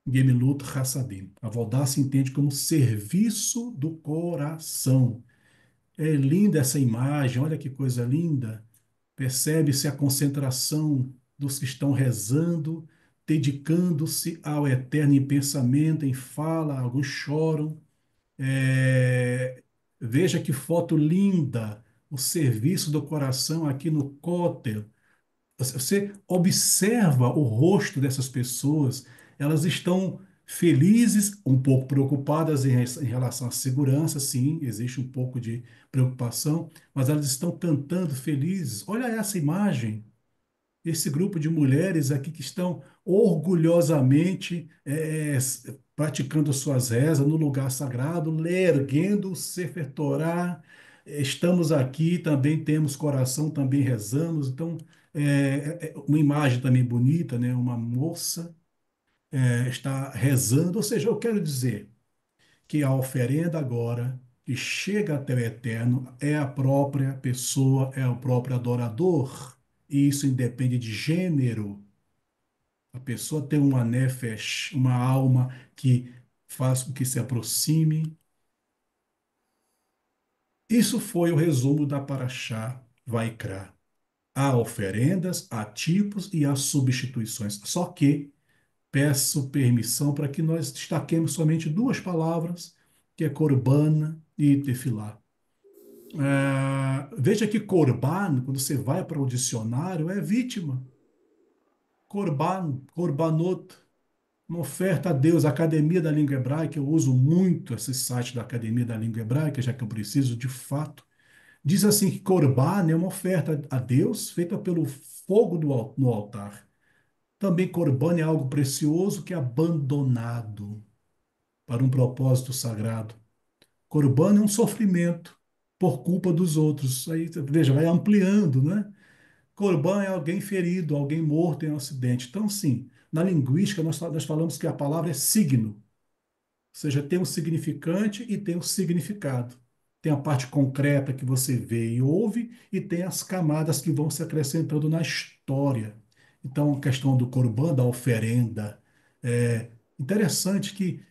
Gemilut, Hassadim. Avodá se entende como serviço do coração. É linda essa imagem, olha que coisa linda. Percebe-se a concentração dos que estão rezando, dedicando-se ao eterno em pensamento, em fala, alguns choram, veja que foto linda, o serviço do coração aqui no cótel. Você observa o rosto dessas pessoas, elas estão felizes, um pouco preocupadas em relação à segurança, sim, existe um pouco de preocupação, mas elas estão cantando felizes. Olha essa imagem, esse grupo de mulheres aqui que estão orgulhosamente praticando suas rezas no lugar sagrado, erguendo o Sefer Torá. Estamos aqui, também temos coração, também rezamos. Então, uma imagem também bonita, né? Uma moça está rezando. Ou seja, eu quero dizer que a oferenda agora, que chega até o Eterno, é a própria pessoa, é o próprio adorador. E isso independe de gênero. A pessoa tem uma nefesh, uma alma que faz com que se aproxime. Isso foi o resumo da Paraxá Vaikra. Há oferendas, há tipos e há substituições. Só que peço permissão para que nós destaquemos somente duas palavras, que é Corban e Tefilá. Veja que Corban, quando você vai para o dicionário, é vítima. Corban, Corbanot, uma oferta a Deus. A Academia da Língua Hebraica, eu uso muito esse site da Academia da Língua Hebraica, já que eu preciso de fato. Diz assim que Corban é uma oferta a Deus feita pelo fogo no altar. Também Corban é algo precioso que é abandonado para um propósito sagrado. Corban é um sofrimento por culpa dos outros. Aí, veja, vai ampliando, né? Corban é alguém ferido, alguém morto em um acidente. Então, sim, na linguística nós falamos que a palavra é signo, ou seja, tem um significante e tem um significado. Tem a parte concreta que você vê e ouve, e tem as camadas que vão se acrescentando na história. Então, a questão do corban, da oferenda, é interessante que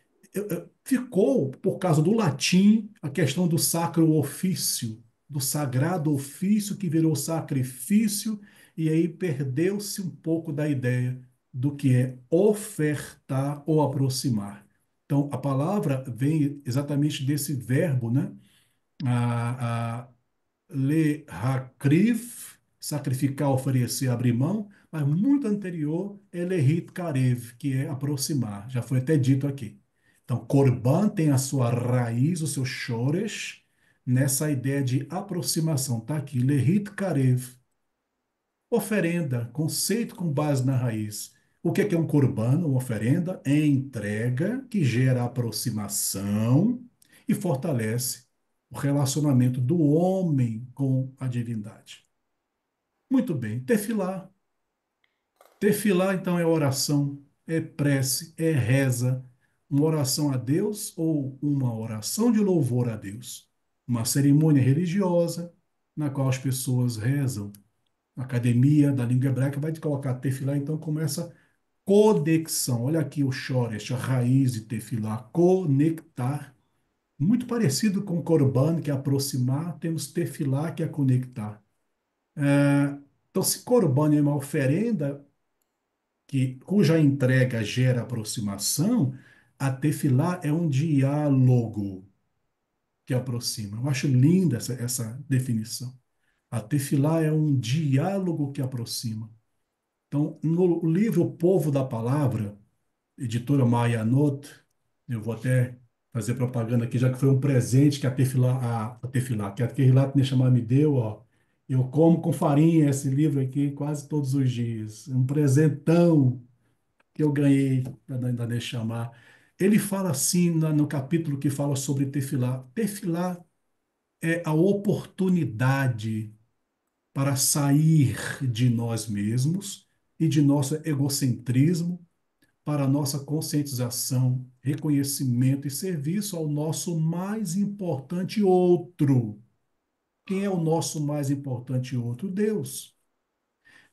ficou, por causa do latim, a questão do sacro ofício, do sagrado ofício que virou sacrifício, e aí perdeu-se um pouco da ideia do que é ofertar ou aproximar. Então, a palavra vem exatamente desse verbo, né? A Le Hakriv, sacrificar, oferecer, abrir mão, mas muito anterior é Lehit Karev, que é aproximar. Já foi até dito aqui. Então, Korban tem a sua raiz, o seu shoresh, nessa ideia de aproximação. Está aqui, Lehit Karev. Oferenda, conceito com base na raiz. O que é um Korban? Uma oferenda é entrega que gera aproximação e fortalece o relacionamento do homem com a divindade. Muito bem. Tefilá. Tefilá, então, é oração, é prece, é reza, uma oração a Deus ou uma oração de louvor a Deus. Uma cerimônia religiosa na qual as pessoas rezam. A Academia da Língua Hebraica vai te colocar tefilá, então começa conexão. Olha aqui o shoresh, a raiz de tefilá, conectar. Muito parecido com korban, que é aproximar, temos tefilá, que é conectar. Então, se korban é uma oferenda cuja entrega gera aproximação, a tefilá é um diálogo que aproxima. Eu acho linda essa definição. A tefilá é um diálogo que aproxima. Então, no livro O Povo da Palavra, editora Mayanot, eu vou até fazer propaganda aqui, já que foi um presente que que a Kehillat Neshama me deu, ó. Eu como com farinha esse livro aqui quase todos os dias. É um presentão que eu ganhei da Neshama. Ele fala assim no capítulo que fala sobre Tefilá. Tefilá é a oportunidade para sair de nós mesmos e de nosso egocentrismo para a nossa conscientização, reconhecimento e serviço ao nosso mais importante outro. Quem é o nosso mais importante outro? Deus.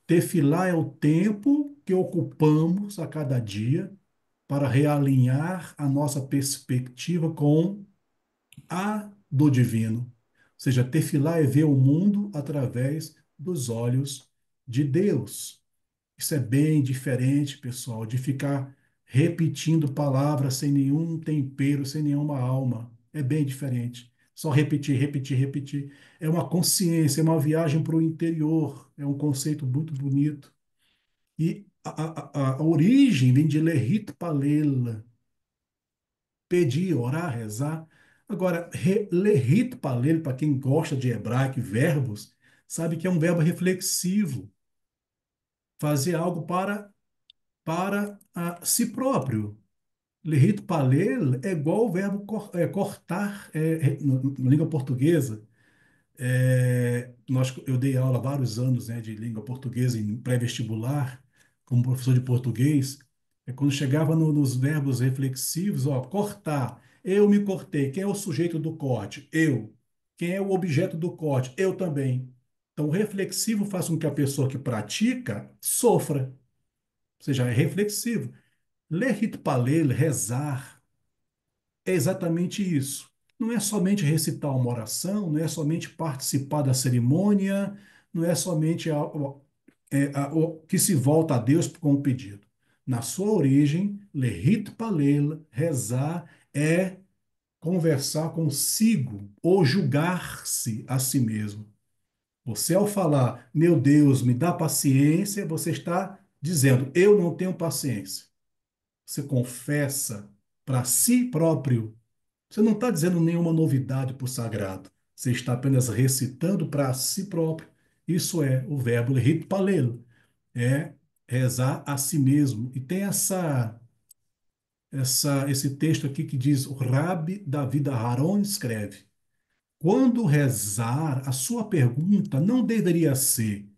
Tefilá é o tempo que ocupamos a cada dia para realinhar a nossa perspectiva com a do divino. Ou seja, tefilá é ver o mundo através dos olhos de Deus. Isso é bem diferente, pessoal, de ficar repetindo palavras sem nenhum tempero, sem nenhuma alma. É bem diferente. Só repetir, repetir, repetir. É uma consciência, é uma viagem para o interior. É um conceito muito bonito. E a origem vem de Lehit Palel, pedir, orar, rezar. Agora, Lehit Palel, para quem gosta de hebraico e verbos, sabe que é um verbo reflexivo. Fazer algo para si próprio. Lehit palel é igual o verbo cortar na língua portuguesa. Eu dei aula há vários anos, né, de língua portuguesa em pré-vestibular, como professor de português. Quando chegava nos verbos reflexivos, ó, cortar, eu me cortei. Quem é o sujeito do corte? Eu. Quem é o objeto do corte? Eu também. Então, o reflexivo faz com que a pessoa que pratica sofra, ou seja, é reflexivo. Ler Palel, rezar, é exatamente isso. Não é somente recitar uma oração, não é somente participar da cerimônia, não é somente o que se volta a Deus com o pedido. Na sua origem, Ler Palel, rezar, é conversar consigo ou julgar-se a si mesmo. Você, ao falar, meu Deus, me dá paciência, você está dizendo, eu não tenho paciência. Você confessa para si próprio. Você não está dizendo nenhuma novidade para o sagrado. Você está apenas recitando para si próprio. Isso é o verbo palelo. É rezar a si mesmo. E tem esse texto aqui que diz: o Rabi David Aharon escreve: quando rezar, a sua pergunta não deveria ser: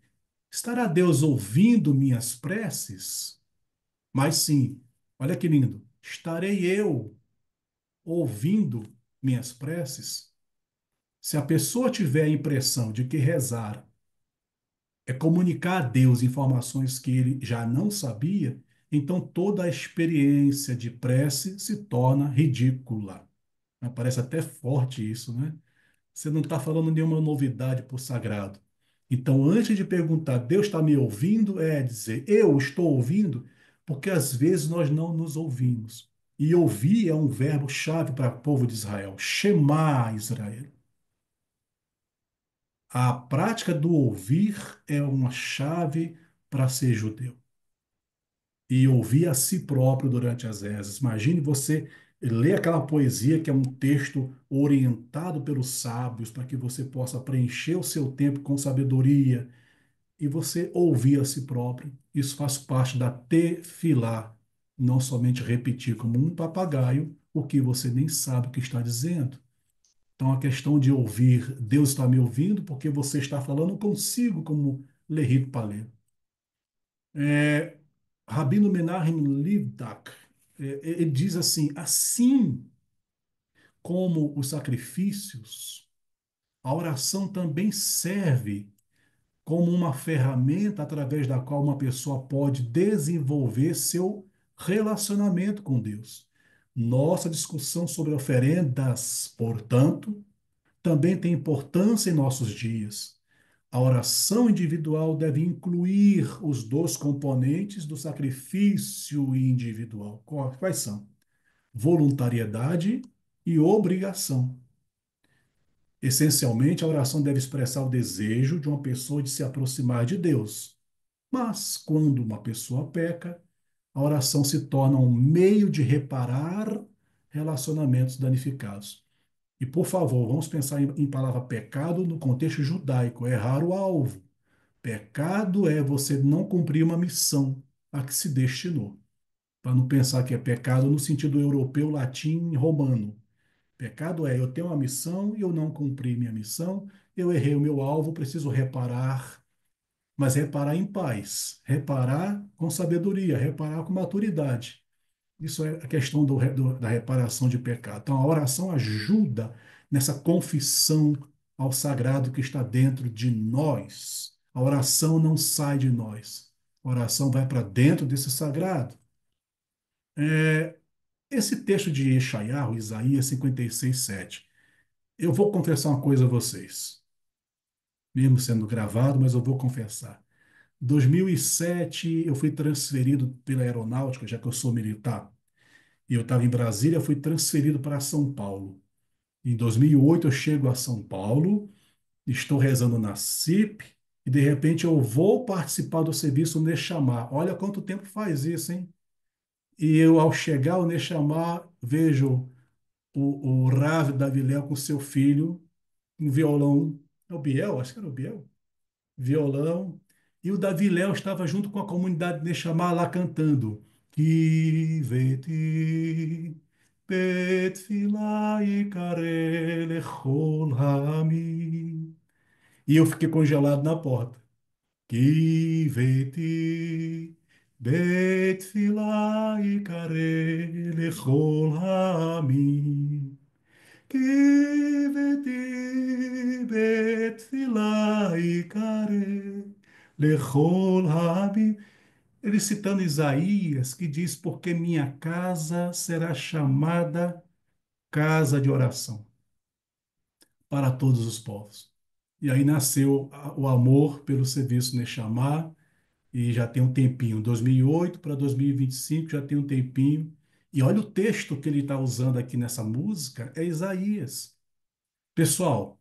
estará Deus ouvindo minhas preces? Mas sim, olha que lindo, estarei eu ouvindo minhas preces? Se a pessoa tiver a impressão de que rezar é comunicar a Deus informações que ele já não sabia, então toda a experiência de prece se torna ridícula. Parece até forte isso, né? Você não está falando nenhuma novidade para o sagrado. Então, antes de perguntar, Deus está me ouvindo? É dizer, eu estou ouvindo? Porque às vezes nós não nos ouvimos. E ouvir é um verbo-chave para o povo de Israel. Shema Israel. A prática do ouvir é uma chave para ser judeu. E ouvir a si próprio durante as rezas. Imagine você ler aquela poesia que é um texto orientado pelos sábios para que você possa preencher o seu tempo com sabedoria e você ouvir a si próprio. Isso faz parte da tefilá, não somente repetir como um papagaio o que você nem sabe o que está dizendo. Então, a questão de ouvir, Deus está me ouvindo porque você está falando consigo, como Lerrit Palé. É, Rabino Menachem Livdak, ele diz assim como os sacrifícios, a oração também serve como uma ferramenta através da qual uma pessoa pode desenvolver seu relacionamento com Deus. Nossa discussão sobre oferendas, portanto, também tem importância em nossos dias. A oração individual deve incluir os dois componentes do sacrifício individual. Quais são? Voluntariedade e obrigação. Essencialmente, a oração deve expressar o desejo de uma pessoa de se aproximar de Deus. Mas, quando uma pessoa peca, a oração se torna um meio de reparar relacionamentos danificados. E, por favor, vamos pensar em palavra pecado no contexto judaico, é errar o alvo. Pecado é você não cumprir uma missão a que se destinou. Para não pensar que é pecado no sentido europeu, latim, romano. Pecado é eu tenho uma missão e eu não cumpri minha missão, eu errei o meu alvo, preciso reparar, mas reparar em paz, reparar com sabedoria, reparar com maturidade. Isso é a questão da reparação de pecado. Então, a oração ajuda nessa confissão ao sagrado que está dentro de nós. A oração não sai de nós. A oração vai para dentro desse sagrado. Esse texto de Yeshayahu, Isaías 56:7. Eu vou confessar uma coisa a vocês, mesmo sendo gravado, mas eu vou confessar. Em 2007, eu fui transferido pela aeronáutica, já que eu sou militar, e eu estava em Brasília, fui transferido para São Paulo. Em 2008, eu chego a São Paulo, estou rezando na CIP, e de repente eu vou participar do serviço Nechamar. Olha quanto tempo faz isso, hein? E eu, ao chegar ao Nechamar, vejo o Rav Daviléu com seu filho, um violão. É o Biel? Acho que era o Biel. Violão. E o Daviléu estava junto com a comunidade Nechamar lá cantando. Kiveti betfila ikare lechol ha'amim. E eu fiquei congelado na porta. Kiveti betfila ikare lechol ha'amim. Kiveti betfila ikare lechol ha'amim. Ele citando Isaías, que diz: porque minha casa será chamada casa de oração para todos os povos. E aí nasceu o amor pelo serviço Nechamar, e já tem um tempinho, 2008 para 2025 já tem um tempinho. E olha o texto que ele está usando aqui nessa música, é Isaías. Pessoal,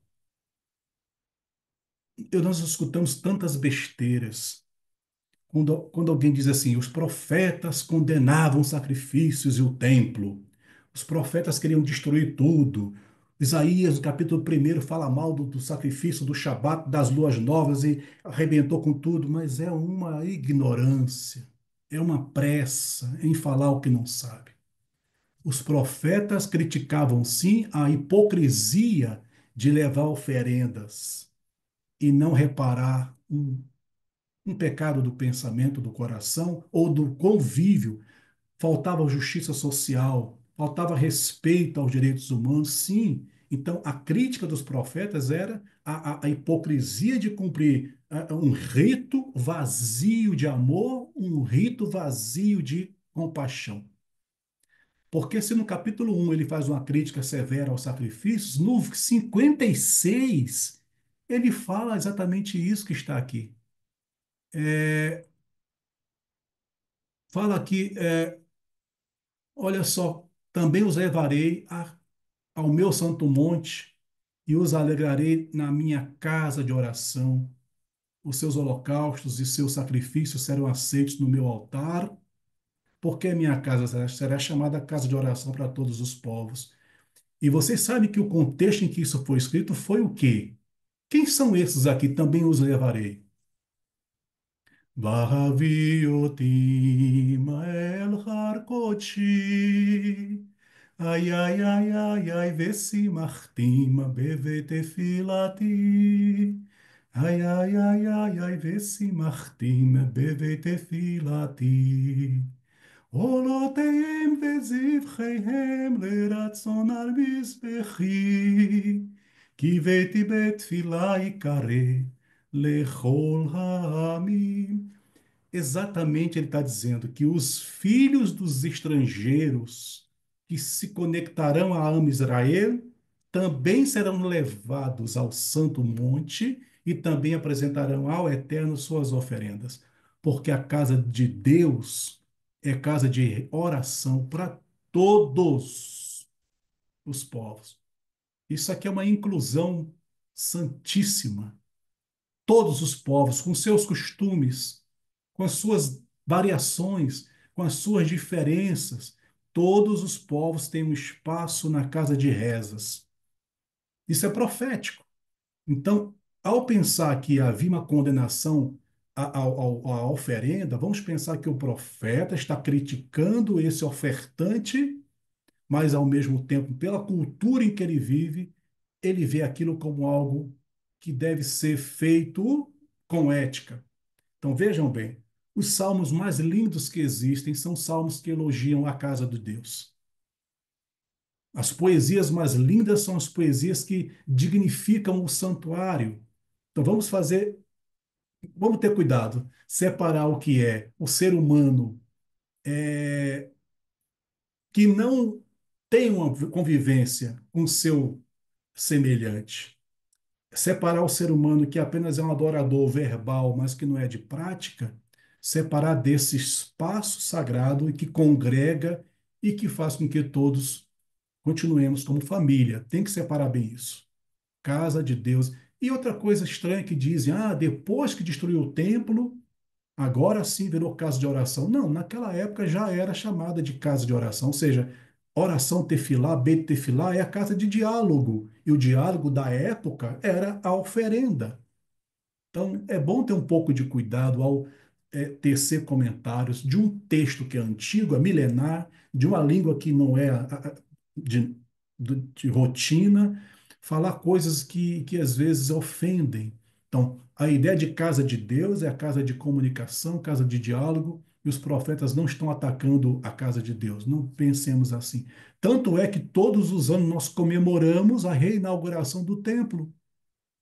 nós escutamos tantas besteiras. Quando alguém diz assim, os profetas condenavam os sacrifícios e o templo, os profetas queriam destruir tudo. Isaías, no capítulo 1, fala mal do sacrifício do Shabat, das luas novas e arrebentou com tudo, mas é uma ignorância, é uma pressa em falar o que não sabe. Os profetas criticavam, sim, a hipocrisia de levar oferendas e não reparar um pecado do pensamento, do coração ou do convívio. Faltava justiça social, faltava respeito aos direitos humanos, sim. Então, a crítica dos profetas era a hipocrisia de cumprir um rito vazio de amor, um rito vazio de compaixão. Porque se no capítulo 1 ele faz uma crítica severa aos sacrifícios, no 56 ele fala exatamente isso que está aqui. Fala aqui, olha só, também os levarei ao meu santo monte e os alegrarei na minha casa de oração. Os seus holocaustos e seus sacrifícios serão aceitos no meu altar, porque a minha casa será chamada casa de oração para todos os povos. E vocês sabem que o contexto em que isso foi escrito foi o quê? Quem são esses aqui? Também os levarei. Vahaviotim el har kodeshi. Ai, ai, ai, ai, ai, vesimachtim bevete filati. Ai, ai, ai, ai, ai, vesimachtim bevete filati. עולותיהם וזבחיהם לרצון על מזבחי, כי ביתי בתפילה יקרא לכל העמים. Exatamente, ele está dizendo que os filhos dos estrangeiros que se conectarão a Am Israel também serão levados ao Santo Monte e também apresentarão ao Eterno suas oferendas, porque a casa de Deus é casa de oração para todos os povos. Isso aqui é uma inclusão santíssima. Todos os povos, com seus costumes, com as suas variações, com as suas diferenças. Todos os povos têm um espaço na casa de rezas. Isso é profético. Então, ao pensar que havia uma condenação à oferenda, vamos pensar que o profeta está criticando esse ofertante, mas ao mesmo tempo, pela cultura em que ele vê aquilo como algo que deve ser feito com ética. Então vejam bem, os salmos mais lindos que existem são salmos que elogiam a casa de Deus. As poesias mais lindas são as poesias que dignificam o santuário. Então vamos ter cuidado, separar o que é o ser humano que não tem uma convivência com seu semelhante. Separar o ser humano que apenas é um adorador verbal, mas que não é de prática, separar desse espaço sagrado e que congrega e que faz com que todos continuemos como família. Tem que separar bem isso. Casa de Deus. E outra coisa estranha que dizem, depois que destruiu o templo, agora sim virou casa de oração. Não, naquela época já era chamada de casa de oração, ou seja, oração tefilá, bet tefilá é a casa de diálogo. E o diálogo da época era a oferenda. Então, é bom ter um pouco de cuidado ao tecer comentários de um texto que é antigo, é milenar, de uma língua que não é de, de rotina, falar coisas que às vezes ofendem. Então, a ideia de casa de Deus é a casa de comunicação, casa de diálogo, e os profetas não estão atacando a casa de Deus. Não pensemos assim. Tanto é que todos os anos nós comemoramos a reinauguração do templo.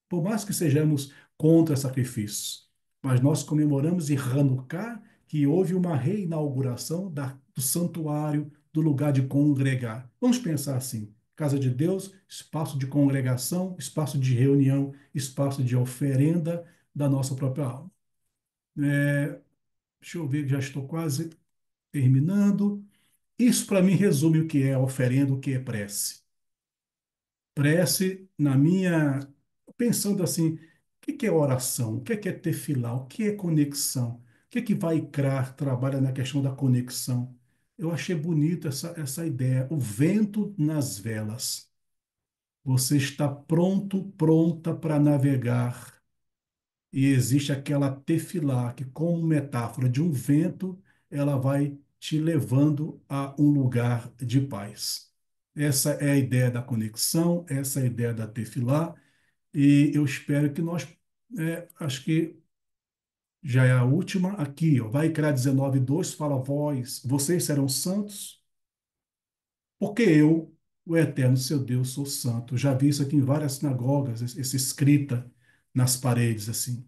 Por mais que sejamos contra sacrifícios, mas nós comemoramos em Hanukkah que houve uma reinauguração do santuário, do lugar de congregar. Vamos pensar assim: casa de Deus, espaço de congregação, espaço de reunião, espaço de oferenda da nossa própria alma. Deixa eu ver, já estou quase terminando. Isso para mim resume o que é oferenda, o que é prece. Prece, pensando assim, o que é oração? O que é tefilá? O que é conexão? O que vai Vaikra trabalha na questão da conexão? Eu achei bonita essa ideia. O vento nas velas. Você está pronto, pronta para navegar. E existe aquela tefilá, que, como metáfora de um vento, ela vai te levando a um lugar de paz. Essa é a ideia da conexão, essa é a ideia da tefilá, e eu espero que nós, acho que já é a última aqui, ó, vai criar 19:2 fala, vocês serão santos, porque eu, o eterno seu Deus, sou santo. Já vi isso aqui em várias sinagogas, esse escrita nas paredes, assim,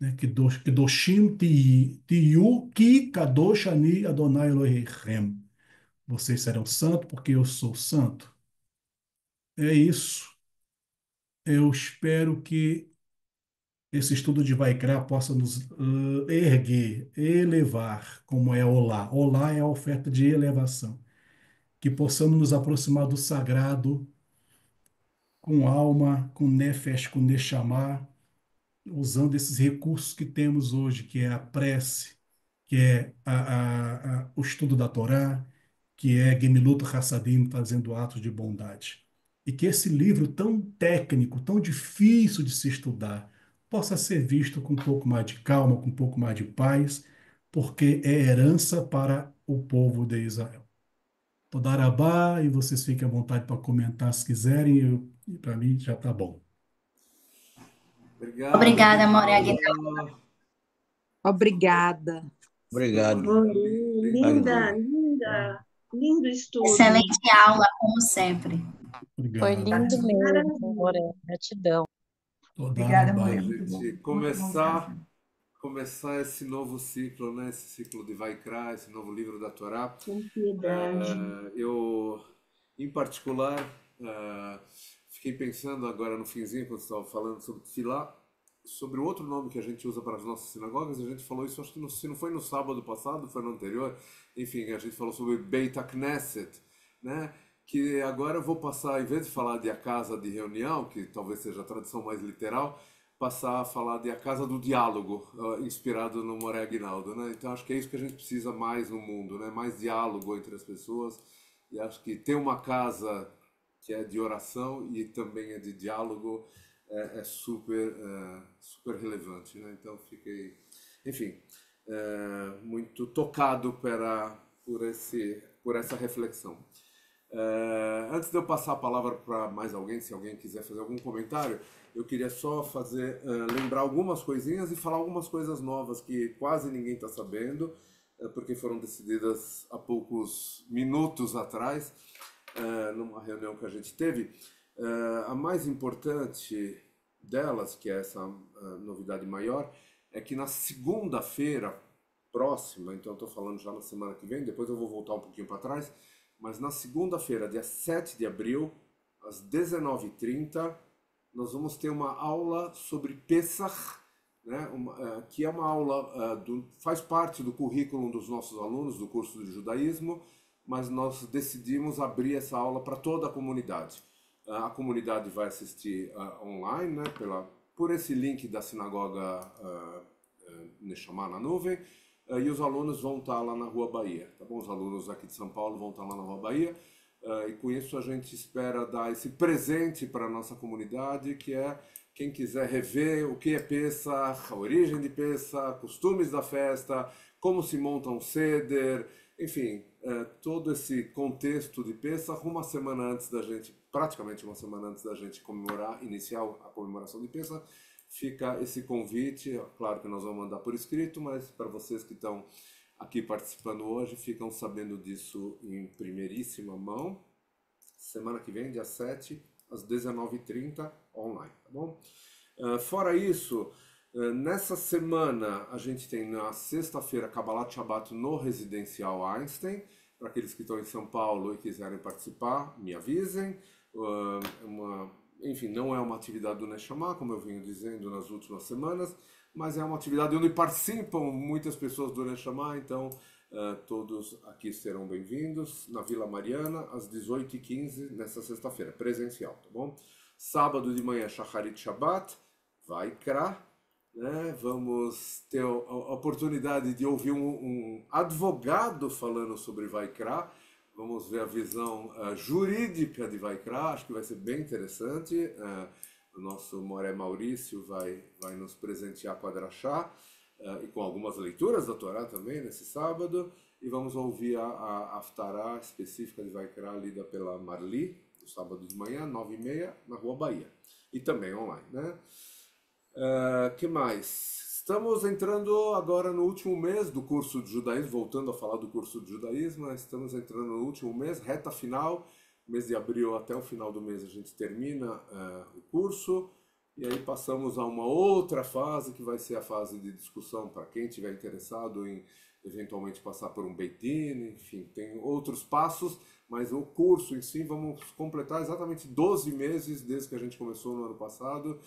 né? Kedoshim tiyu ki kadosh ani Adonai Elohechem. Vocês serão santos porque eu sou santo. É isso. Eu espero que esse estudo de Vaikra possa nos erguer, elevar, como é Olá. Olá é a oferta de elevação. Que possamos nos aproximar do sagrado com alma, com nefesh, com neshama, usando esses recursos que temos hoje, que é a prece, que é o estudo da Torá, que é Gemilut Hassadim, fazendo atos de bondade. E que esse livro tão técnico, tão difícil de se estudar, possa ser visto com um pouco mais de calma, com um pouco mais de paz, porque é herança para o povo de Israel. Todarabá, e vocês fiquem à vontade para comentar se quiserem, para mim já está bom. Obrigado, Obrigada, Moré Aguinaldo. Guido. Obrigada. Obrigado. Linda, linda, lindo estudo. Excelente aula, como sempre. Foi Obrigado. lindo mesmo, Maravilha. Moré. Gratidão. Obrigada, Todarabá. Moré. A Muito bom. gente Muito bom começar esse novo ciclo, né? Esse ciclo de Vaikra, esse novo livro da Torá. Com piedade. Eu, em particular, fiquei pensando agora no finzinho, quando você estava falando sobre Tfilá, sobre o outro nome que a gente usa para as nossas sinagogas. A gente falou isso, acho que se não foi no sábado passado, foi no anterior. Enfim, a gente falou sobre Beit HaKnesset, né? Que agora eu vou passar, em vez de falar de a casa de reunião, que talvez seja a tradução mais literal, passar a falar de a casa do diálogo, inspirado no Moré Aguinaldo, né? Então acho que é isso que a gente precisa mais no mundo, né? Mais diálogo entre as pessoas. E acho que ter uma casa que é de oração e também é de diálogo é super relevante, né? Então fiquei, enfim, muito tocado por essa reflexão. Antes de eu passar a palavra para mais alguém, se alguém quiser fazer algum comentário, eu queria só lembrar algumas coisinhas e falar algumas coisas novas que quase ninguém está sabendo, porque foram decididas há poucos minutos atrás, numa reunião que a gente teve. A mais importante delas, que é essa novidade maior, é que na segunda-feira próxima, então eu estou falando já na semana que vem, depois eu vou voltar um pouquinho para trás, mas na segunda-feira, dia 7 de abril, às 19h30, nós vamos ter uma aula sobre Pesach, né? Que é uma aula, faz parte do currículo dos nossos alunos do curso de judaísmo, mas nós decidimos abrir essa aula para toda a comunidade. A comunidade vai assistir online, né? Por esse link da sinagoga Neshama na nuvem, e os alunos vão estar lá na Rua Bahia, tá bom? Os alunos aqui de São Paulo vão estar lá na Rua Bahia, e com isso a gente espera dar esse presente para a nossa comunidade, que é quem quiser rever o que é Pesach, a origem de Pesach, costumes da festa, como se monta um seder, enfim, todo esse contexto de Pesach, praticamente uma semana antes da gente iniciar a comemoração de Pesach. Fica esse convite, claro que nós vamos mandar por escrito, mas para vocês que estão aqui participando hoje, ficam sabendo disso em primeiríssima mão. Semana que vem, dia 7, às 19h30, online, tá bom? Fora isso, nessa semana a gente tem na sexta-feira Kabbalat Shabbat no Residencial Einstein. Para aqueles que estão em São Paulo e quiserem participar, me avisem. Enfim, não é uma atividade do Neshama, como eu venho dizendo nas últimas semanas, mas é uma atividade onde participam muitas pessoas do Neshama, então todos aqui serão bem-vindos na Vila Mariana, às 18h15, nessa sexta-feira, presencial, tá bom? Sábado de manhã, Shacharit Shabbat, Vaikra, né? Vamos ter a oportunidade de ouvir um advogado falando sobre Vaikra. Vamos ver a visão jurídica de Vaikra, acho que vai ser bem interessante. O nosso Moré Maurício vai nos presentear com a Drachá e com algumas leituras da Torá também nesse sábado. E vamos ouvir a Haftará específica de Vaikra, lida pela Marli, no sábado de manhã, 9h30, na Rua Bahia. E também online, né? Que mais? Estamos entrando agora no último mês do curso de judaísmo, voltando a falar do curso de judaísmo, nós estamos entrando no último mês, reta final, mês de abril até o final do mês a gente termina o curso, e aí passamos a uma outra fase, que vai ser a fase de discussão para quem estiver interessado em eventualmente passar por um Beit Din, enfim, tem outros passos, mas o curso em si, vamos completar exatamente 12 meses desde que a gente começou no ano passado,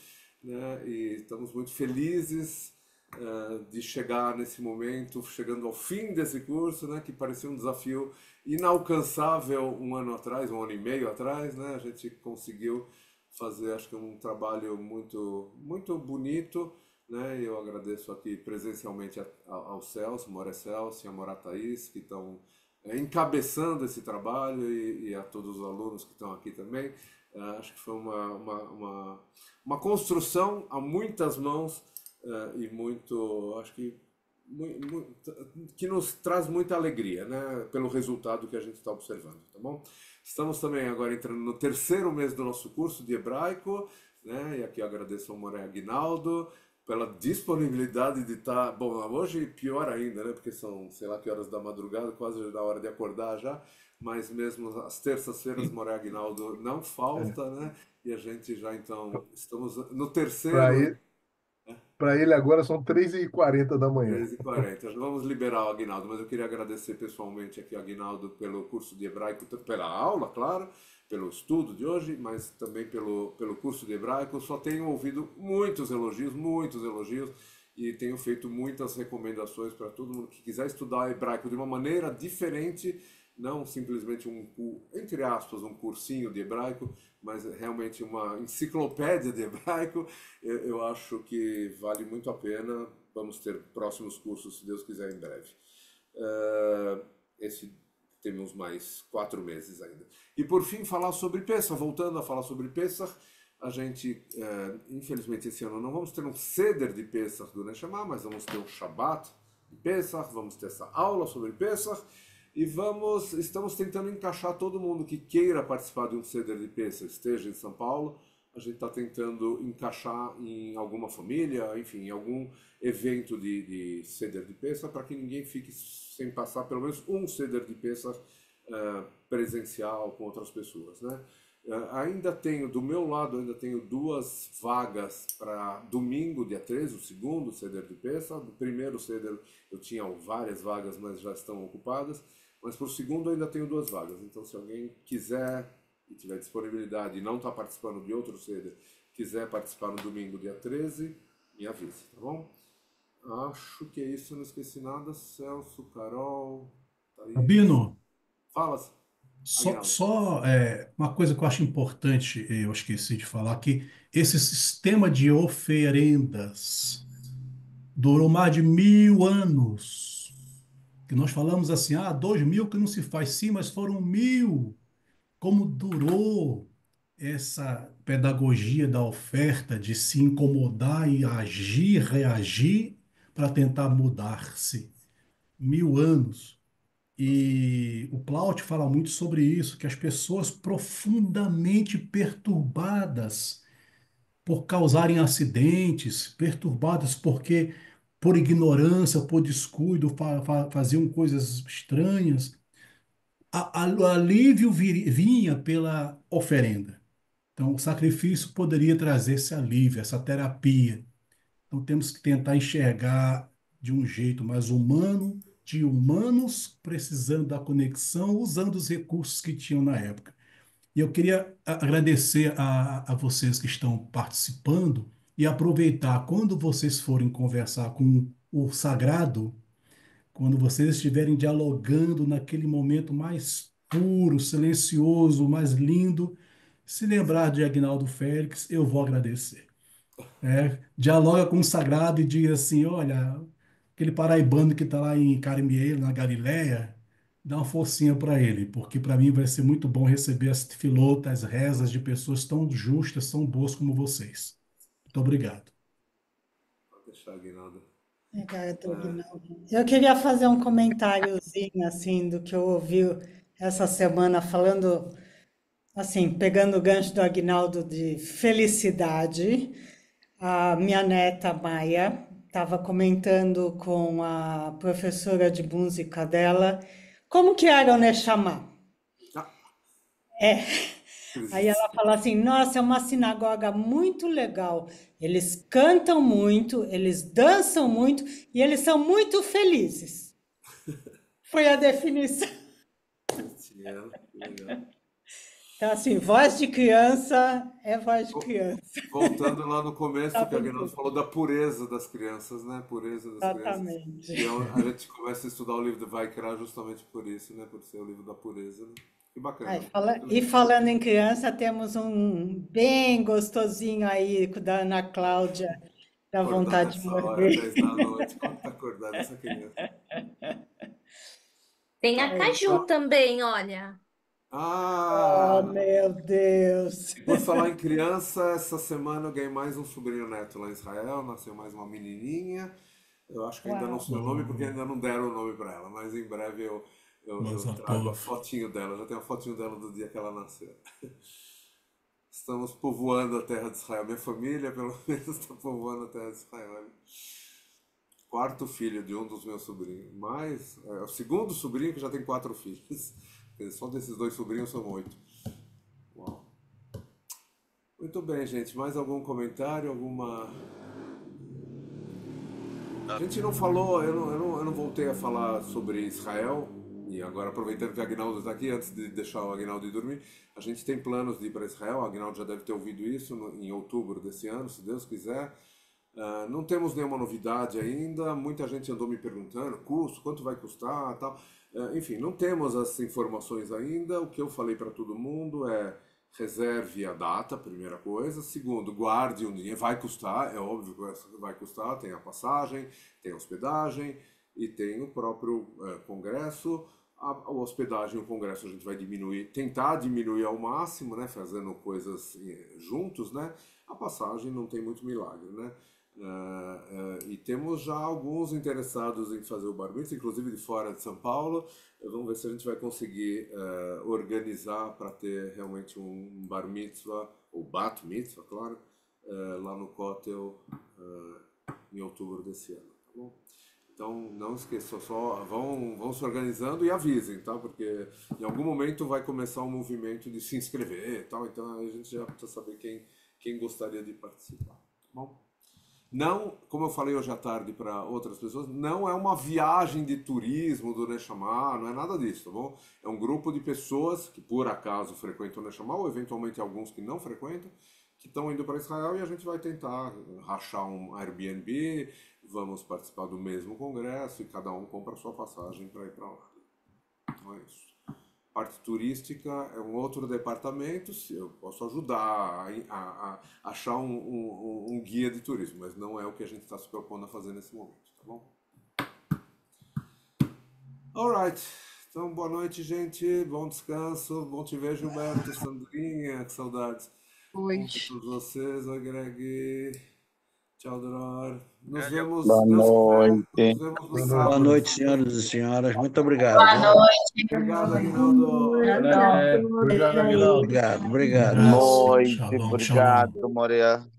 né? E estamos muito felizes de chegar nesse momento, chegando ao fim desse curso, né, que parecia um desafio inalcançável um ano atrás, um ano e meio atrás, né, a gente conseguiu fazer, acho que um trabalho muito, muito bonito, né? E eu agradeço aqui presencialmente ao Celso, Moré Celso e a Morá Thaís, que estão encabeçando esse trabalho e a todos os alunos que estão aqui também. Acho que foi uma construção a muitas mãos e muito, acho que nos traz muita alegria, né, pelo resultado que a gente está observando, tá bom? Estamos também agora entrando no terceiro mês do nosso curso de hebraico, né, e aqui eu agradeço ao Moré Aguinaldo pela disponibilidade de estar, bom, hoje pior ainda, né, porque são, sei lá que horas da madrugada, quase da hora de acordar já, mas mesmo às terças-feiras Moré Aguinaldo não falta, né, e a gente já então, estamos no Para terceiro. ele, para ele agora são 3h40 da manhã. 3h40. Vamos liberar o Aguinaldo, mas eu queria agradecer pessoalmente aqui ao Aguinaldo pelo curso de hebraico, pela aula, claro, pelo estudo de hoje, mas também pelo curso de hebraico. Eu só tenho ouvido muitos elogios, e tenho feito muitas recomendações para todo mundo que quiser estudar hebraico de uma maneira diferente, não simplesmente entre aspas, um cursinho de hebraico, mas realmente uma enciclopédia de hebraico. Eu acho que vale muito a pena. Vamos ter próximos cursos, se Deus quiser, em breve. Temos mais 4 meses ainda. E por fim, falar sobre Pesach. Voltando a falar sobre Pesach, a gente, infelizmente, esse ano não vamos ter um Seder de Pesach do Neshama, mas vamos ter um Shabbat de Pesach, vamos ter essa aula sobre Pesach. E estamos tentando encaixar todo mundo que queira participar de um Seder de Pesach, esteja em São Paulo. A gente está tentando encaixar em alguma família, enfim, em algum evento de Seder de Pesach, para que ninguém fique sem passar pelo menos um Seder de Pesach presencial com outras pessoas, né? Do meu lado, ainda tenho 2 vagas para domingo, dia 13, o segundo Seder de Pesach. Do primeiro Seder eu tinha várias vagas, mas já estão ocupadas. Mas para o segundo eu ainda tenho 2 vagas. Então, se alguém quiser e tiver disponibilidade e não está participando de outro Seder, quiser participar no domingo, dia 13, me avise, tá bom? Acho que é isso, eu não esqueci nada. Celso, Carol, Thaís. Rabino, Fala, Aguinaldo. só uma coisa que eu acho importante, eu esqueci de falar, que esse sistema de oferendas durou mais de 1000 anos. Que nós falamos assim, 2000 que não se faz, sim, mas foram 1000. Como durou essa pedagogia da oferta de se incomodar e agir, reagir para tentar mudar-se? 1000 anos. E o Plaut fala muito sobre isso, que as pessoas profundamente perturbadas por causarem acidentes, perturbadas porque, por ignorância, por descuido, faziam coisas estranhas. O alívio vinha pela oferenda. Então, o sacrifício poderia trazer esse alívio, essa terapia. Então, temos que tentar enxergar de um jeito mais humano, de humanos precisando da conexão, usando os recursos que tinham na época. E eu queria agradecer a vocês que estão participando e aproveitar, quando vocês forem conversar com o sagrado, quando vocês estiverem dialogando naquele momento mais puro, silencioso, mais lindo, se lembrar de Agnaldo Félix, eu vou agradecer. Dialoga com o sagrado e diz assim: olha, aquele paraibano que está lá em Carmieiro, na Galileia, dá uma forcinha para ele, porque para mim vai ser muito bom receber as filotas, as rezas de pessoas tão justas, tão boas como vocês. Muito obrigado. Pode deixar, Aguinaldo. Obrigada, Aguinaldo. Eu queria fazer um comentáriozinho, assim, do que eu ouvi essa semana, falando, assim, pegando o gancho do Aguinaldo de felicidade. A minha neta Maia estava comentando com a professora de música dela como que era o Neshama. Ah, É. Aí ela fala assim: nossa, é uma sinagoga muito legal. Eles cantam muito, eles dançam muito e eles são muito felizes. Foi a definição. Cristiano, que legal. Então, assim, voz de criança é voz de criança. Voltando lá no começo, Tá que a bem Aguinaldo tudo. falou da pureza das crianças, né? Pureza das crianças. Exatamente. E a gente começa a estudar o livro do Vaikra justamente por isso, né? Por ser o livro da pureza, né? Que Ah, bacana. e falando em criança, temos um bem gostosinho aí da Ana Cláudia, dá Acordar vontade de nessa hora, morder. 10 da noite. Como tá acordada essa criança? Tem a Tá. Caju também, olha. Oh, Ah! meu Deus! E por falar em criança, essa semana eu ganhei mais um sobrinho neto lá em Israel, nasceu mais uma menininha. Eu acho que ainda não Uau! sei o nome porque Oh, ainda não deram o nome para ela, mas em breve eu trago a Mazatov. fotinho dela, já tenho a fotinho dela do dia que ela nasceu. Estamos povoando a terra de Israel. Minha família, pelo menos, está povoando a terra de Israel. Olha. Quarto filho de um dos meus sobrinhos. Mas é o segundo sobrinho que já tem 4 filhos. Quer dizer, só desses 2 sobrinhos são 8. Uau. Muito bem, gente. Mais algum comentário? Alguma. A gente não falou, eu não voltei a falar sobre Israel. E agora, aproveitando que o Aguinaldo está aqui, antes de deixar o Aguinaldo ir dormir, a gente tem planos de ir para Israel. O Aguinaldo já deve ter ouvido isso em outubro desse ano, se Deus quiser. Não temos nenhuma novidade ainda. Muita gente andou me perguntando, custo, quanto vai custar, tal. Enfim, não temos as informações ainda. O que eu falei para todo mundo é reserve a data, primeira coisa. Segundo, guarde um dinheiro. Vai custar, é óbvio que vai custar. Tem a passagem, tem a hospedagem e tem o próprio congresso. A hospedagem e o congresso a gente vai diminuir, tentar diminuir ao máximo, né, fazendo coisas juntos, né? A passagem não tem muito milagre, né? E temos já alguns interessados em fazer o bar mitzvah, inclusive de fora de São Paulo. Vamos ver se a gente vai conseguir organizar para ter realmente um bar mitzvah, ou bat mitzvah, claro, lá no Kotel em outubro desse ano, tá bom? Então não esqueçam, só vão se organizando e avisem, tá? Porque em algum momento vai começar um movimento de se inscrever e tal, então a gente já precisa saber quem gostaria de participar, tá bom? Não, como eu falei hoje à tarde para outras pessoas, não é uma viagem de turismo do Neshama, não é nada disso, tá bom? É um grupo de pessoas que por acaso frequentam o Neshama, ou eventualmente alguns que não frequentam, que estão indo para Israel e a gente vai tentar rachar um Airbnb, vamos participar do mesmo congresso e cada um compra a sua passagem para ir para lá. Então é isso. Parte turística é um outro departamento, se eu posso ajudar a achar um guia de turismo, mas não é o que a gente está se propondo a fazer nesse momento, tá bom? Alright, então boa noite, gente, bom descanso, bom te ver, Gilberto, Sandrinha, que saudades. Oi. Bom ver todos vocês, oi Greg, tchau Dror, nos vemos, Boa Deus quiser, noite. nos vemos no Boa sábado. Boa noite, senhoras e senhoras. Muito obrigado, Boa viu? noite. Obrigado, Aguinaldo. Até a Obrigado, próxima. Aguinaldo. Obrigado, obrigado. Abraço. Noite, Shalom, shalom. obrigado, Moreira.